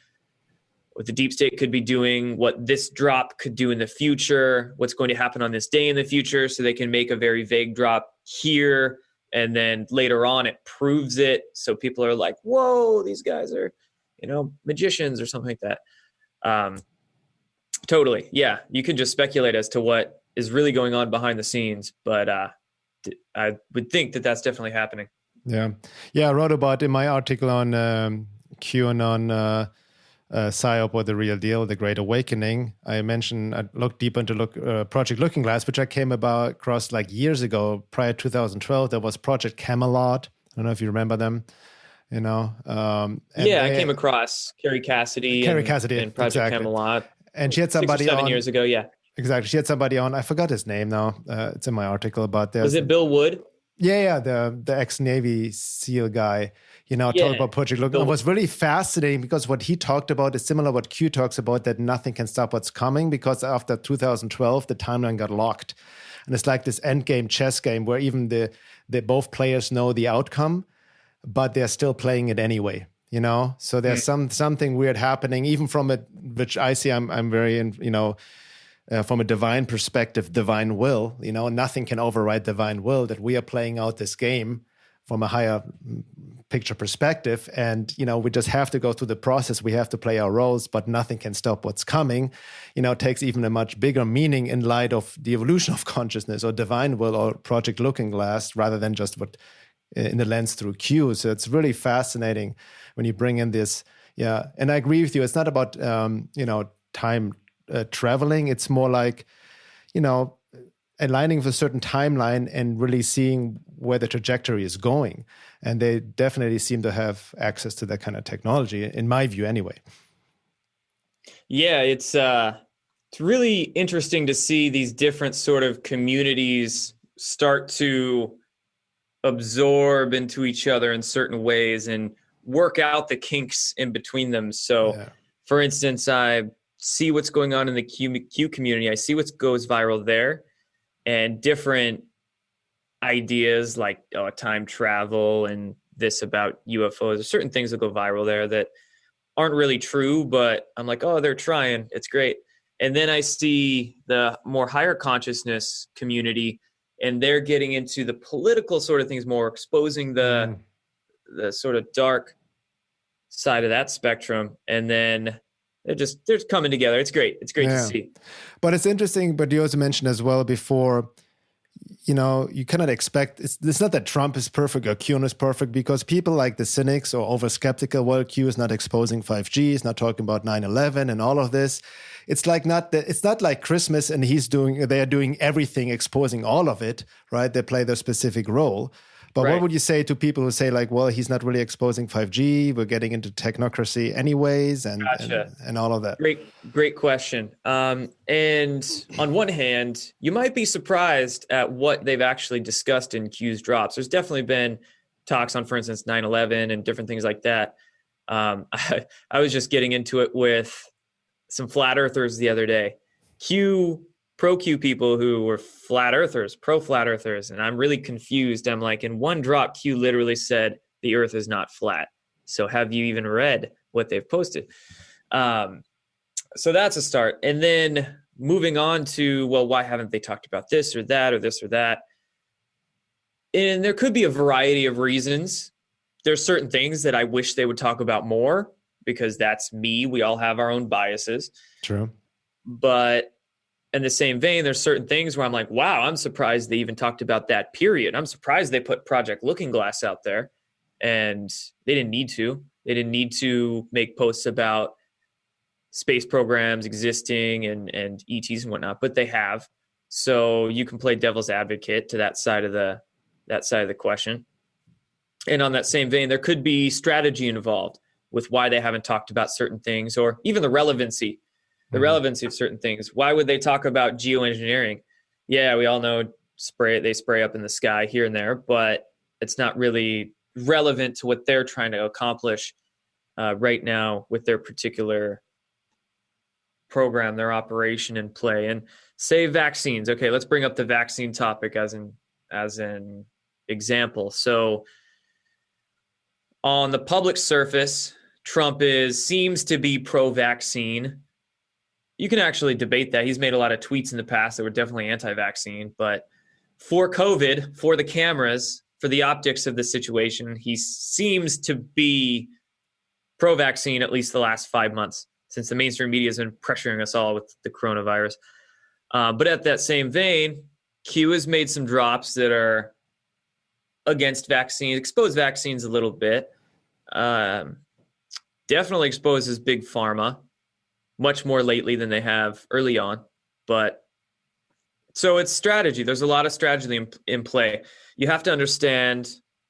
what the deep state could be doing, what this drop could do in the future, what's going to happen on this day in the future, so they can make a very vague drop here, and then later on it proves it. So people are like, whoa, these guys are, magicians or something like that. Totally. Yeah. You can just speculate as to what is really going on behind the scenes, but I would think that that's definitely happening. Yeah. Yeah. I wrote about in my article on QAnon, PSYOP or the real deal, the Great Awakening. I looked deep into Project Looking Glass, which I came across like years ago. Prior to 2012, there was Project Camelot. I don't know if you remember them. I came across Carrie Cassidy and Project Camelot. And she had somebody 6 or 7 years ago, yeah. Exactly. She had somebody on. I forgot his name now. It's in my article about this. Was it Bill Wood? Yeah, the ex-Navy SEAL guy, talked about Project Look. It was really fascinating because what he talked about is similar to what Q talks about, that nothing can stop what's coming, because after 2012, the timeline got locked. And it's like this end game chess game where even the both players know the outcome, but they're still playing it anyway, So there's something weird happening, even from it, which I see I'm very, from a divine perspective, divine will, nothing can override divine will, that we are playing out this game from a higher picture perspective. And, we just have to go through the process. We have to play our roles, but nothing can stop what's coming. It takes even a much bigger meaning in light of the evolution of consciousness or divine will or Project Looking Glass, rather than just what in the lens through Q. So it's really fascinating when you bring in this. Yeah. And I agree with you. It's not about, time traveling. It's more like, aligning with a certain timeline and really seeing where the trajectory is going. And they definitely seem to have access to that kind of technology, in my view, anyway. Yeah, it's really interesting to see these different sort of communities start to absorb into each other in certain ways and work out the kinks in between them. So, for instance, I see what's going on in the Q community. I see what goes viral there, and different ideas like time travel and this about UFOs. There's certain things that go viral there that aren't really true, but I'm like, oh, they're trying. It's great. And then I see the more higher consciousness community, and they're getting into the political sort of things more, exposing the sort of dark side of that spectrum. And then they're coming together. It's great. It's great to see. But it's interesting, but you also mentioned as well before, you cannot expect, it's not that Trump is perfect or QAnon is perfect, because people like the cynics or over skeptical, well, Q is not exposing 5G, is not talking about 9/11 and all of this. It's like it's not like Christmas and they are doing everything, exposing all of it, right? They play their specific role. But what would you say to people who say like, well, he's not really exposing 5G, we're getting into technocracy anyways, and all of that? Great question. And on one hand, you might be surprised at what they've actually discussed in Q's drops. There's definitely been talks on, for instance, 9/11 and different things like that. I was just getting into it with some flat earthers the other day. Pro Q people who were flat earthers, pro flat earthers. And I'm really confused. I'm like, in one drop, Q literally said the earth is not flat. So have you even read what they've posted? So that's a start. And then moving on to, well, why haven't they talked about this or that or this or that? And there could be a variety of reasons. There's certain things that I wish they would talk about more, because that's me. We all have our own biases. True. But in the same vein, there's certain things where I'm like, wow, I'm surprised they even talked about that period. I'm surprised they put Project Looking Glass out there, and they didn't need to. They didn't need to make posts about space programs existing and ETs and whatnot, but they have. So you can play devil's advocate to that side of the question. And on that same vein, there could be strategy involved with why they haven't talked about certain things, or even the relevancy of certain things. Why would they talk about geoengineering? Yeah, we all know they spray up in the sky here and there, but it's not really relevant to what they're trying to accomplish right now with their particular program, their operation in play. And say vaccines. Okay, let's bring up the vaccine topic as an example. So on the public surface, Trump seems to be pro-vaccine. You can actually debate that. He's made a lot of tweets in the past that were definitely anti-vaccine, but for COVID, for the cameras, for the optics of the situation, he seems to be pro-vaccine at least the last 5 months, since the mainstream media has been pressuring us all with the coronavirus. But at that same vein, Q has made some drops that are against vaccines, expose vaccines a little bit. Definitely exposes big pharma, much more lately than they have early on. But so it's strategy. There's a lot of strategy in play. You have to understand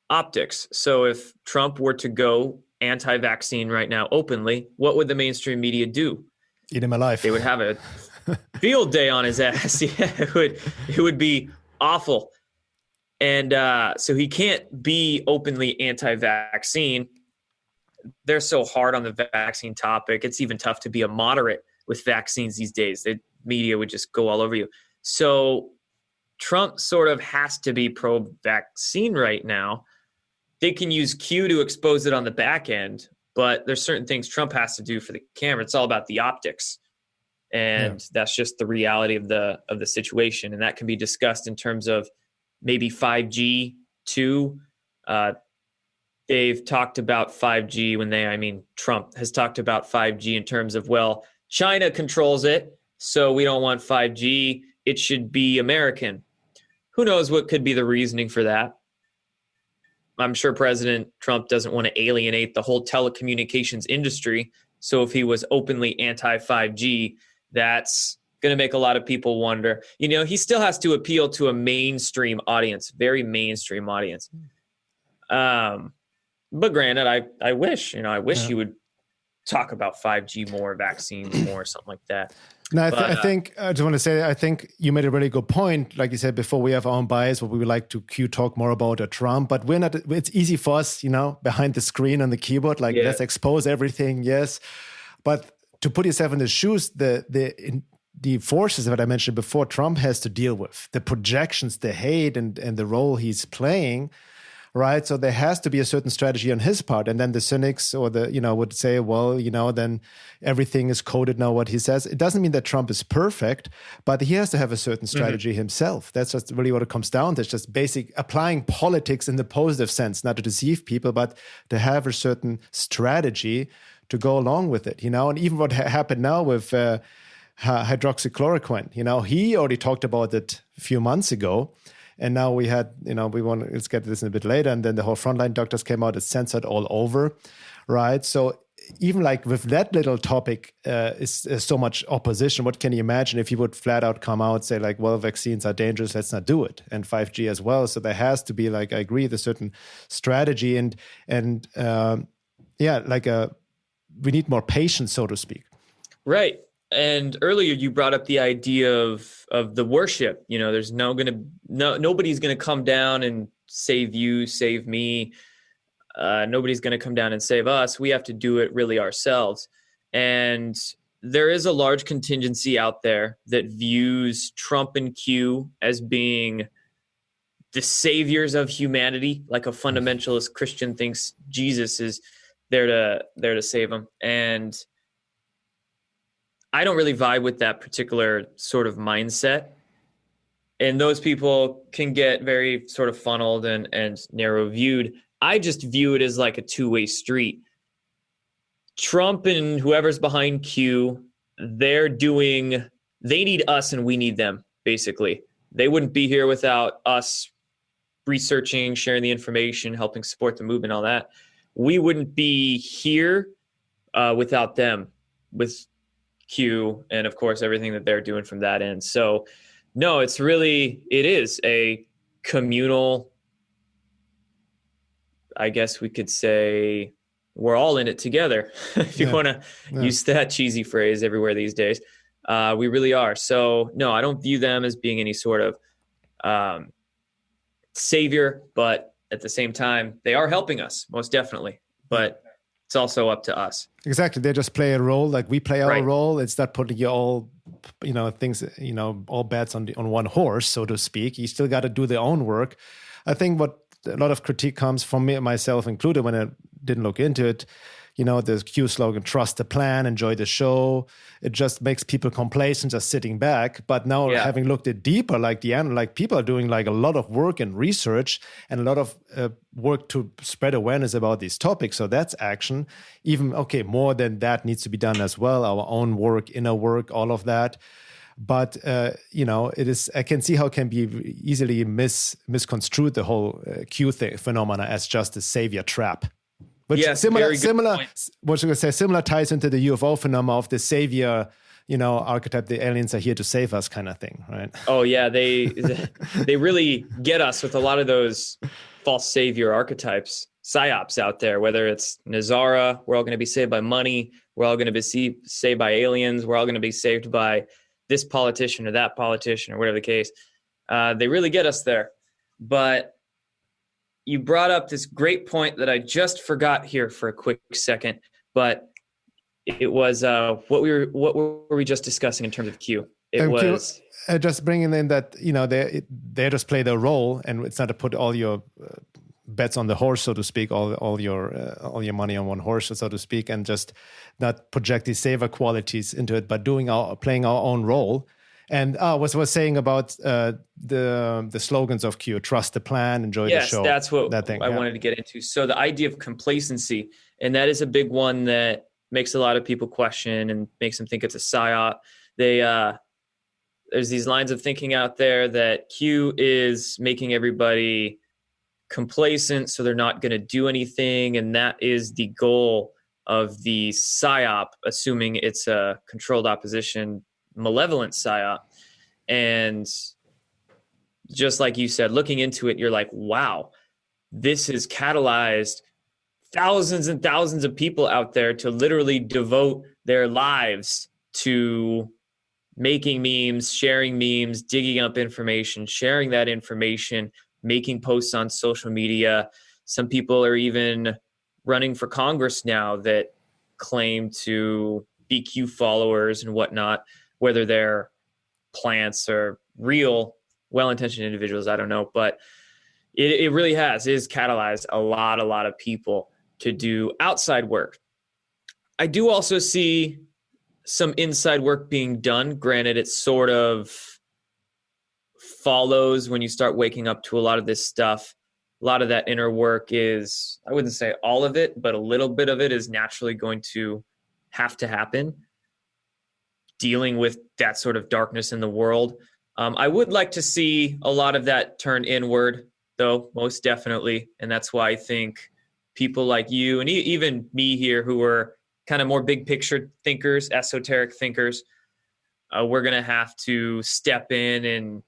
optics. So if Trump were to go anti-vaccine right now openly, what would the mainstream media do? Eat him alive. They would have a field day on his ass. Yeah, it would be awful. And so he can't be openly anti-vaccine. They're so hard on the vaccine topic. It's even tough to be a moderate with vaccines these days. The media would just go all over you. So Trump sort of has to be pro-vaccine right now. They can use Q to expose it on the back end, but there's certain things Trump has to do for the camera. It's all about the optics. And that's just the reality of the situation. And that can be discussed in terms of maybe 5G too. They've talked about 5G Trump has talked about 5G in terms of, well, China controls it, so we don't want 5G. It should be American. Who knows what could be the reasoning for that? I'm sure President Trump doesn't want to alienate the whole telecommunications industry. So if he was openly anti-5G, that's going to make a lot of people wonder. He still has to appeal to a mainstream audience, very mainstream audience. But granted, I wish he would talk about 5G more, vaccines more, something like that. No, I think I just want to say, I think you made a really good point. Like you said before, we have our own bias, what we would like to talk more about Trump, but we're not. It's easy for us, behind the screen on the keyboard, let's expose everything. Yes, but to put yourself in the shoes, the forces that I mentioned before, Trump has to deal with the projections, the hate, and the role he's playing. Right. So there has to be a certain strategy on his part. And then the cynics or would say, well, then everything is coded now what he says. It doesn't mean that Trump is perfect, but he has to have a certain strategy himself. That's just really what it comes down to. It's just basic applying politics in the positive sense, not to deceive people, but to have a certain strategy to go along with it, And even what happened now with hydroxychloroquine, he already talked about it a few months ago. And now we had, let's get to this in a bit later. And then the whole frontline doctors came out, it's censored all over, right? So even with that little topic is so much opposition. What can you imagine if he would flat out come out, say well, vaccines are dangerous, let's not do it. And 5G as well. So there has to be I agree, the certain strategy and we need more patience, so to speak. Right. And earlier you brought up the idea of the worship. There's nobody's going to come down and save you, save me. Nobody's going to come down and save us. We have to do it really ourselves. And there is a large contingency out there that views Trump and Q as being the saviors of humanity, like a fundamentalist Christian thinks Jesus is there to save them. And I don't really vibe with that particular sort of mindset. And those people can get very sort of funneled and narrow viewed. I just view it as like a two-way street. Trump and whoever's behind Q, they need us and we need them, basically. They wouldn't be here without us researching, sharing the information, helping support the movement, all that. We wouldn't be here without them, with Q, and of course everything that they're doing from that end. So no, it is a communal, I guess we could say we're all in it together. If you want to use that cheesy phrase everywhere these days, we really are. So no, I don't view them as being any sort of savior, but at the same time, they are helping us most definitely, but it's also up to us. Exactly. They just play a role like we play our role. It's not putting you all, things, all bets on one horse, so to speak. You still got to do their own work. I think what a lot of critique comes from me, myself included, when I didn't look into it, the Q slogan, trust the plan, enjoy the show. It just makes people complacent, just sitting back. But now having looked at deeper, people are doing a lot of work and research and a lot of work to spread awareness about these topics. So that's action. Even, more than that needs to be done as well. Our own work, inner work, all of that. But, it is, I can see how it can be easily misconstrued, the whole Q phenomena as just a savior trap. Which similar ties into the UFO phenomena of the savior, archetype. The aliens are here to save us, kind of thing, right? Oh yeah, they really get us with a lot of those false savior archetypes, psyops out there. Whether it's Nazara, we're all going to be saved by money. We're all going to be saved by aliens. We're all going to be saved by this politician or that politician or whatever the case. They really get us there. But you brought up this great point that I just forgot here for a quick second, but it was what were we just discussing in terms of Q? It was just bringing in that they just play their role, and it's not to put all your bets on the horse, so to speak, all your money on one horse, so to speak, and just not project these saver qualities into it, but playing our own role. And was saying about the slogans of Q: trust the plan, enjoy the show. Yes, that's what I wanted to get into. So the idea of complacency, and that is a big one that makes a lot of people question and makes them think it's a psyop. There's these lines of thinking out there that Q is making everybody complacent, so they're not going to do anything, and that is the goal of the psyop, assuming it's a controlled opposition, malevolent psyop. And just like you said, looking into it, you're like, wow, this has catalyzed thousands and thousands of people out there to literally devote their lives to making memes, sharing memes, digging up information, sharing that information, making posts on social media. Some people are even running for Congress now that claim to be Q followers and whatnot, whether they're plants or real well-intentioned individuals, I don't know. But it really is catalyzed a lot of people to do outside work. I do also see some inside work being done. Granted, it sort of follows when you start waking up to a lot of this stuff. A lot of that inner work is, I wouldn't say all of it, but a little bit of it is naturally going to have to happen, dealing with that sort of darkness in the world. I would like to see a lot of that turn inward, though, most definitely. And that's why I think people like you and even me here, who are kind of more big picture thinkers, esoteric thinkers, we're going to have to step in and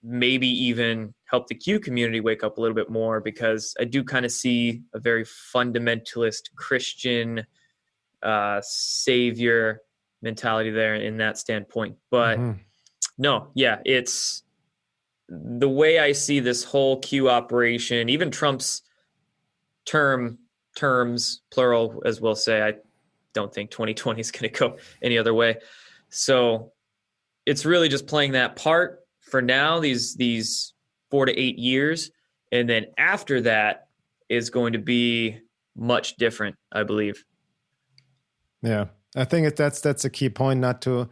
maybe even help the Q community wake up a little bit more, because I do kind of see a very fundamentalist Christian savior mentality there in that standpoint. But no, yeah, it's the way I see this whole Q operation, even Trump's terms, plural, as we'll say. I don't think 2020 is going to go any other way. So it's really just playing that part for now, these 4 to 8 years. And then after that is going to be much different, I believe. Yeah, I think that's a key point, not to,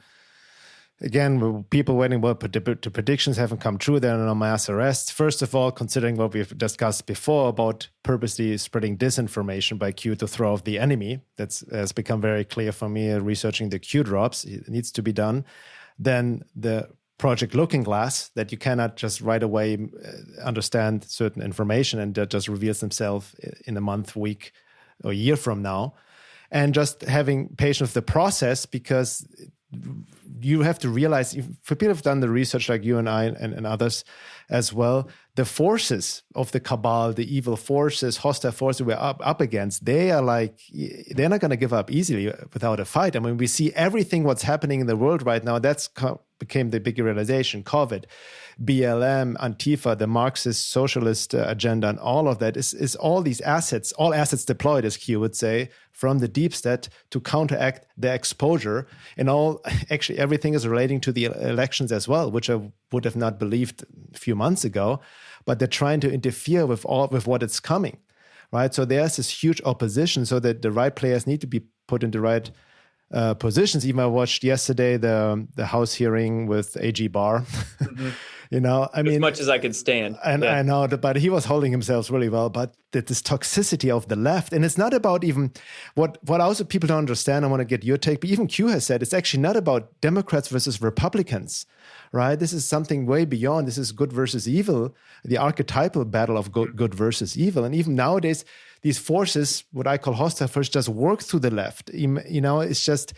again, people waiting, well, the predictions haven't come true. There are no mass arrests. First of all, considering what we've discussed before about purposely spreading disinformation by Q to throw off the enemy, that has become very clear for me researching the Q drops. It needs to be done. Then the Project Looking Glass, that you cannot just right away understand certain information and that just reveals themselves in a month, week, or year from now. And just having patience with the process, because you have to realize, for people who've done the research like you and I and others as well, the forces of the cabal, the evil forces, hostile forces we're up against, they're not going to give up easily without a fight. I mean, we see everything what's happening in the world right now. That's became the big realization. COVID, BLM, Antifa, the Marxist socialist agenda, and all of that is all these assets, all assets deployed, as Q would say, from the deep state to counteract the exposure. And actually everything is relating to the elections as well, which I would have not believed a few months ago. But they're trying to interfere with what is coming, right? So there's this huge opposition, so that the right players need to be put in the right positions. Even I watched yesterday the House hearing with AG Barr. Mm-hmm. I mean, as much as I could stand. And yeah. I know, but he was holding himself really well. But this toxicity of the left, and it's not about even what also people don't understand. I want to get your take, but even Q has said it's actually not about Democrats versus Republicans, right? This is something way beyond. This is good versus evil, the archetypal battle of good versus evil. And even nowadays, these forces, what I call hostile forces, just work through the left. It's just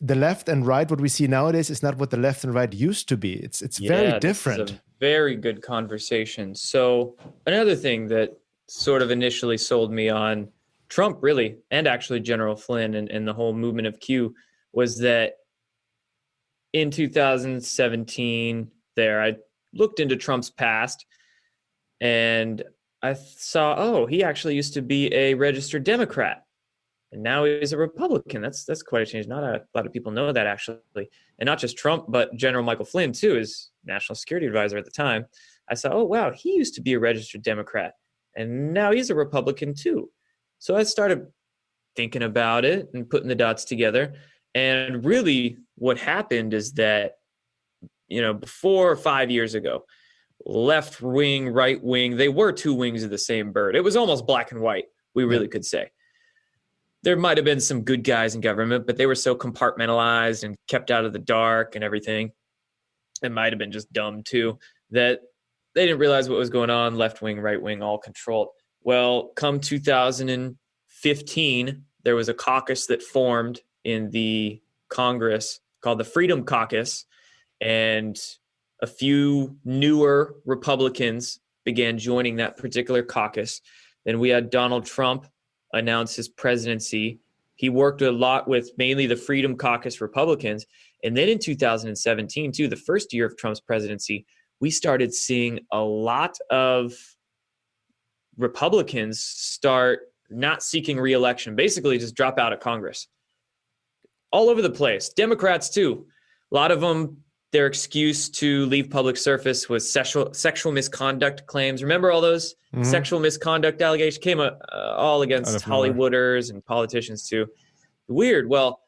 the left and right. What we see nowadays is not what the left and right used to be. It's very different. This is a very good conversation. So another thing that sort of initially sold me on Trump, really, and actually General Flynn and the whole movement of Q, was that in 2017 I looked into Trump's past, and I saw, oh, he actually used to be a registered Democrat, and now he's a Republican. That's quite a change. Not a lot of people know that, actually, and not just Trump, but General Michael Flynn too, his national security advisor at the time. I saw, oh wow, he used to be a registered Democrat, and now he's a Republican too. So I started thinking about it and putting the dots together. And really, what happened is that, before 5 years ago, left wing, right wing, they were two wings of the same bird. It was almost black and white, we really could say. There might have been some good guys in government, but they were so compartmentalized and kept out of the dark and everything. It might have been just dumb too, that they didn't realize what was going on. Left wing, right wing, all controlled. Well, come 2015, there was a caucus that formed in the Congress called the Freedom Caucus, and a few newer Republicans began joining that particular caucus. Then we had Donald Trump announce his presidency. He worked a lot with mainly the Freedom Caucus Republicans. And then in 2017, too, the first year of Trump's presidency, we started seeing a lot of Republicans start not seeking re-election, basically just drop out of Congress. All over the place. Democrats, too. A lot of them, their excuse to leave public service was sexual misconduct claims. Remember all those sexual misconduct allegations came all against Hollywooders and politicians, too. Weird. Well,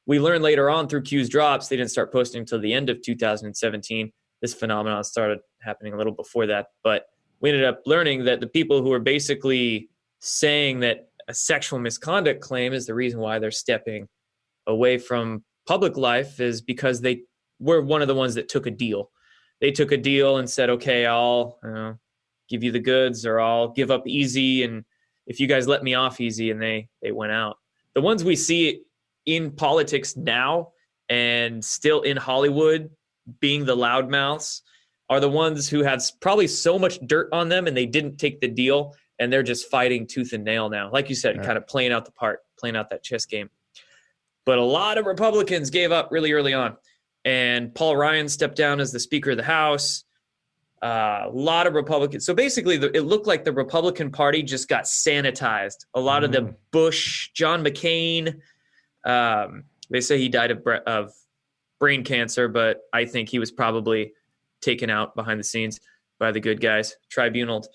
we learned later on through Q's drops, they didn't start posting until the end of 2017. This phenomenon started happening a little before that. But we ended up learning that the people who are basically saying that a sexual misconduct claim is the reason why they're stepping away from public life is because they were one of the ones that took a deal. They took a deal and said, okay, I'll give you the goods, or I'll give up easy, and if you guys let me off easy, and they went out. The ones we see in politics now and still in Hollywood being the loudmouths are the ones who have probably so much dirt on them and they didn't take the deal, and they're just fighting tooth and nail now. Like you said, kind of playing out the part, playing out that chess game. But a lot of Republicans gave up really early on. And Paul Ryan stepped down as the Speaker of the House. A lot of Republicans. So basically, it looked like the Republican Party just got sanitized. A lot of the Bush, John McCain, they say he died of brain cancer, but I think he was probably taken out behind the scenes by the good guys, tribunaled.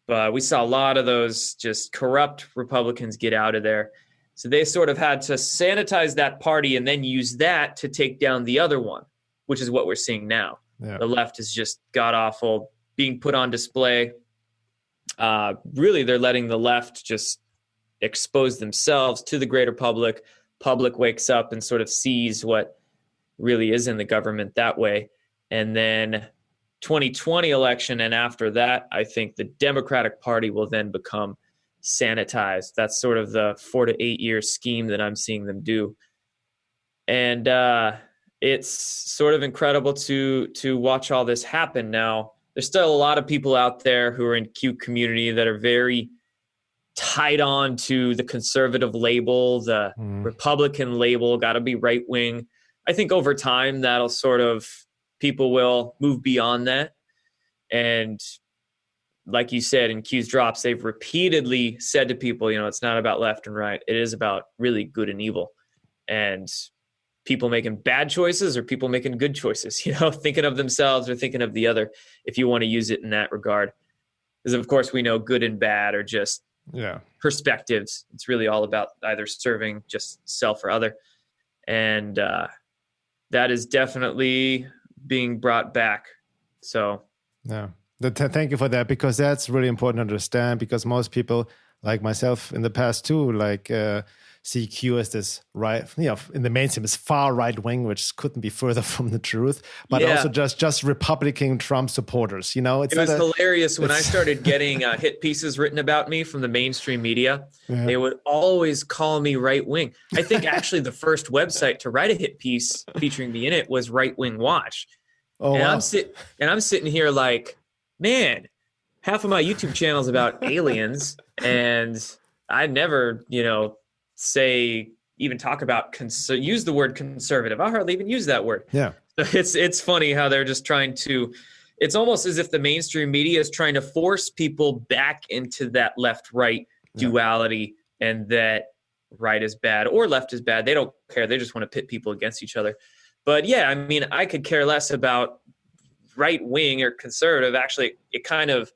But we saw a lot of those just corrupt Republicans get out of there. So they sort of had to sanitize that party and then use that to take down the other one, which is what we're seeing now. Yeah. The left is just god-awful, being put on display. Really, they're letting the left just expose themselves to the greater public. Public wakes up and sort of sees what really is in the government that way. And then 2020 election, and after that, I think the Democratic Party will then become sanitized. That's sort of the 4 to 8 year scheme that I'm seeing them do. And it's sort of incredible to watch all this happen now. There's still a lot of people out there who are in Q community that are very tied on to the conservative label, the Republican label, got to be right wing. I think over time that'll sort of, people will move beyond that. And like you said, in Q's drops, they've repeatedly said to people, it's not about left and right. It is about really good and evil. And people making bad choices or people making good choices, thinking of themselves or thinking of the other, if you want to use it in that regard. Because, of course, we know good and bad are just perspectives. It's really all about either serving just self or other. And that is definitely being brought back. So, yeah. Thank you for that, because that's really important to understand, because most people, like myself in the past too, see Q as this in the mainstream is far right wing, which couldn't be further from the truth, but also just Republican Trump supporters. It was hilarious when I started getting hit pieces written about me from the mainstream media. Yeah. They would always call me right wing. I think actually the first website to write a hit piece featuring me in it was Right Wing Watch. Oh, and wow. I'm sitting here like, man, half of my YouTube channel is about aliens, and I never, even talk about use the word conservative. I hardly even use that word. Yeah. So it's funny how they're just trying to it's almost as if the mainstream media is trying to force people back into that left-right duality, and that right is bad or left is bad. They don't care. They just want to pit people against each other. But yeah, I mean, I could care less about right wing or conservative. Actually, it kind of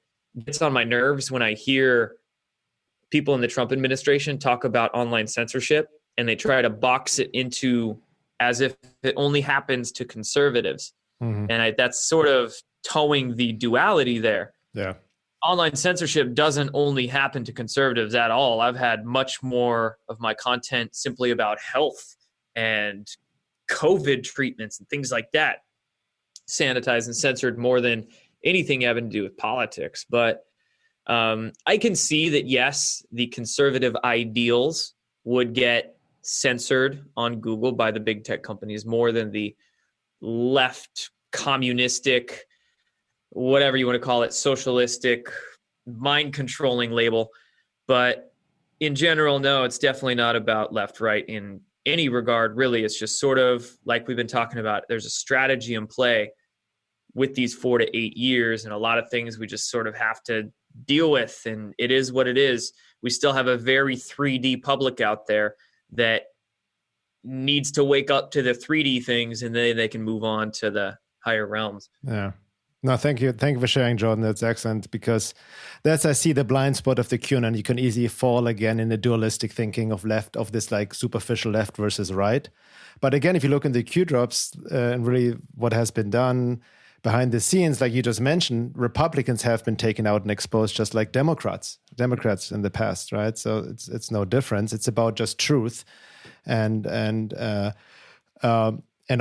gets on my nerves when I hear people in the Trump administration talk about online censorship, and they try to box it into as if it only happens to conservatives. And that's sort of towing the duality there. Yeah. Online censorship doesn't only happen to conservatives at all. I've had much more of my content simply about health and COVID treatments and things like that sanitized and censored more than anything having to do with politics. But I can see that, yes, the conservative ideals would get censored on Google by the big tech companies more than the left communistic, whatever you want to call it, socialistic, mind-controlling label. But in general, no, it's definitely not about left-right in any regard, really. It's just sort of like we've been talking about. There's a strategy in play with these 4 to 8 years, and a lot of things we just sort of have to deal with, and it is what it is. We still have a very 3D public out there that needs to wake up to the 3D things, and then they can move on to the higher realms. Yeah. No, thank you. Thank you for sharing, Jordan. That's excellent, because that's, I see the blind spot of the Qanon. You can easily fall again in the dualistic thinking of this like superficial left versus right. But again, if you look in the Q drops and really what has been done behind the scenes, like you just mentioned, Republicans have been taken out and exposed just like Democrats in the past, right? So it's no difference. It's about just truth and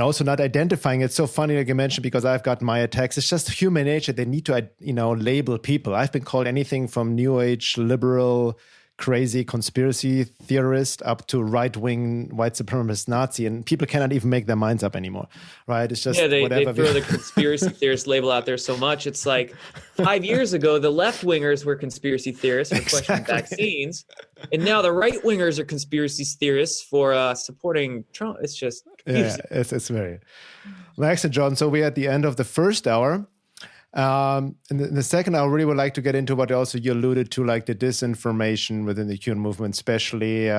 also not identifying. It's so funny, like you mentioned, because I've got my attacks. It's just human nature. They need to, label people. I've been called anything from new age, liberal, crazy conspiracy theorist up to right-wing white supremacist Nazi, and people cannot even make their minds up anymore, right? It's just they throw the conspiracy theorist label out there so much. It's like 5 years ago, the left-wingers were conspiracy theorists for questioning vaccines, and now the right-wingers are conspiracy theorists for supporting Trump. It's just confusing. Yeah, it's very... Well, excellent, John. So we're at the end of the first hour. In the second, I really would like to get into what also you alluded to, like the disinformation within the QAnon movement, especially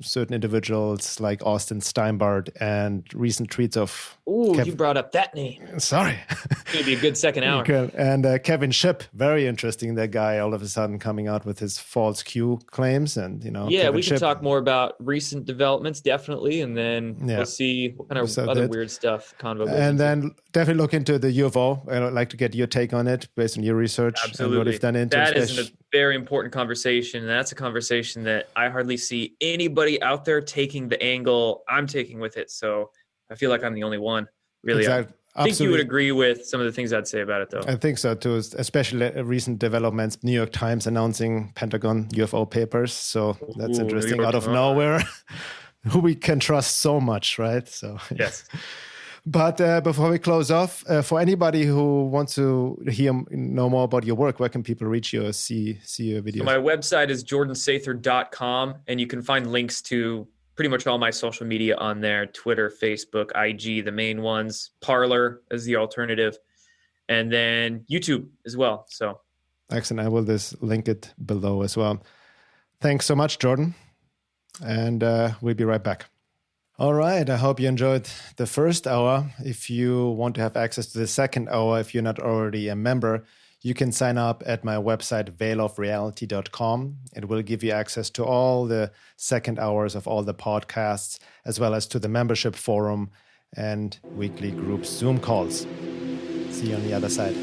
certain individuals like Austin Steinbart and recent tweets of... You brought up that name. Sorry. It's going to be a good second hour. And Kevin Shipp, very interesting, that guy all of a sudden coming out with his false Q claims. And, Yeah, Kevin we can talk more about recent developments, definitely. And then we'll see what kind of other weird stuff Convo goes And into. then definitely look into the UFO. I'd like to get your take on it based on your research. Absolutely. And what you've done into that is a very important conversation. And that's a conversation that I hardly see anybody out there taking the angle I'm taking with it. So I feel like I'm the only one, really. Exactly. I think you would agree with some of the things I'd say about it, though. I think so, too, especially recent developments. New York Times announcing Pentagon UFO papers. So that's interesting out of nowhere. Who we can trust so much, right? So yes. But before we close off, for anybody who wants to know more about your work, where can people reach you or see your videos? So my website is jordansather.com, and you can find links to pretty much all my social media on there: Twitter, Facebook, IG, the main ones, Parler as the alternative, and then YouTube as well. So excellent. I will just link it below as well. Thanks so much, Jordan. And we'll be right back. All right. I hope you enjoyed the first hour. If you want to have access to the second hour, if you're not already a member, you can sign up at my website, veilofreality.com. It will give you access to all the second hours of all the podcasts, as well as to the membership forum and weekly group Zoom calls. See you on the other side.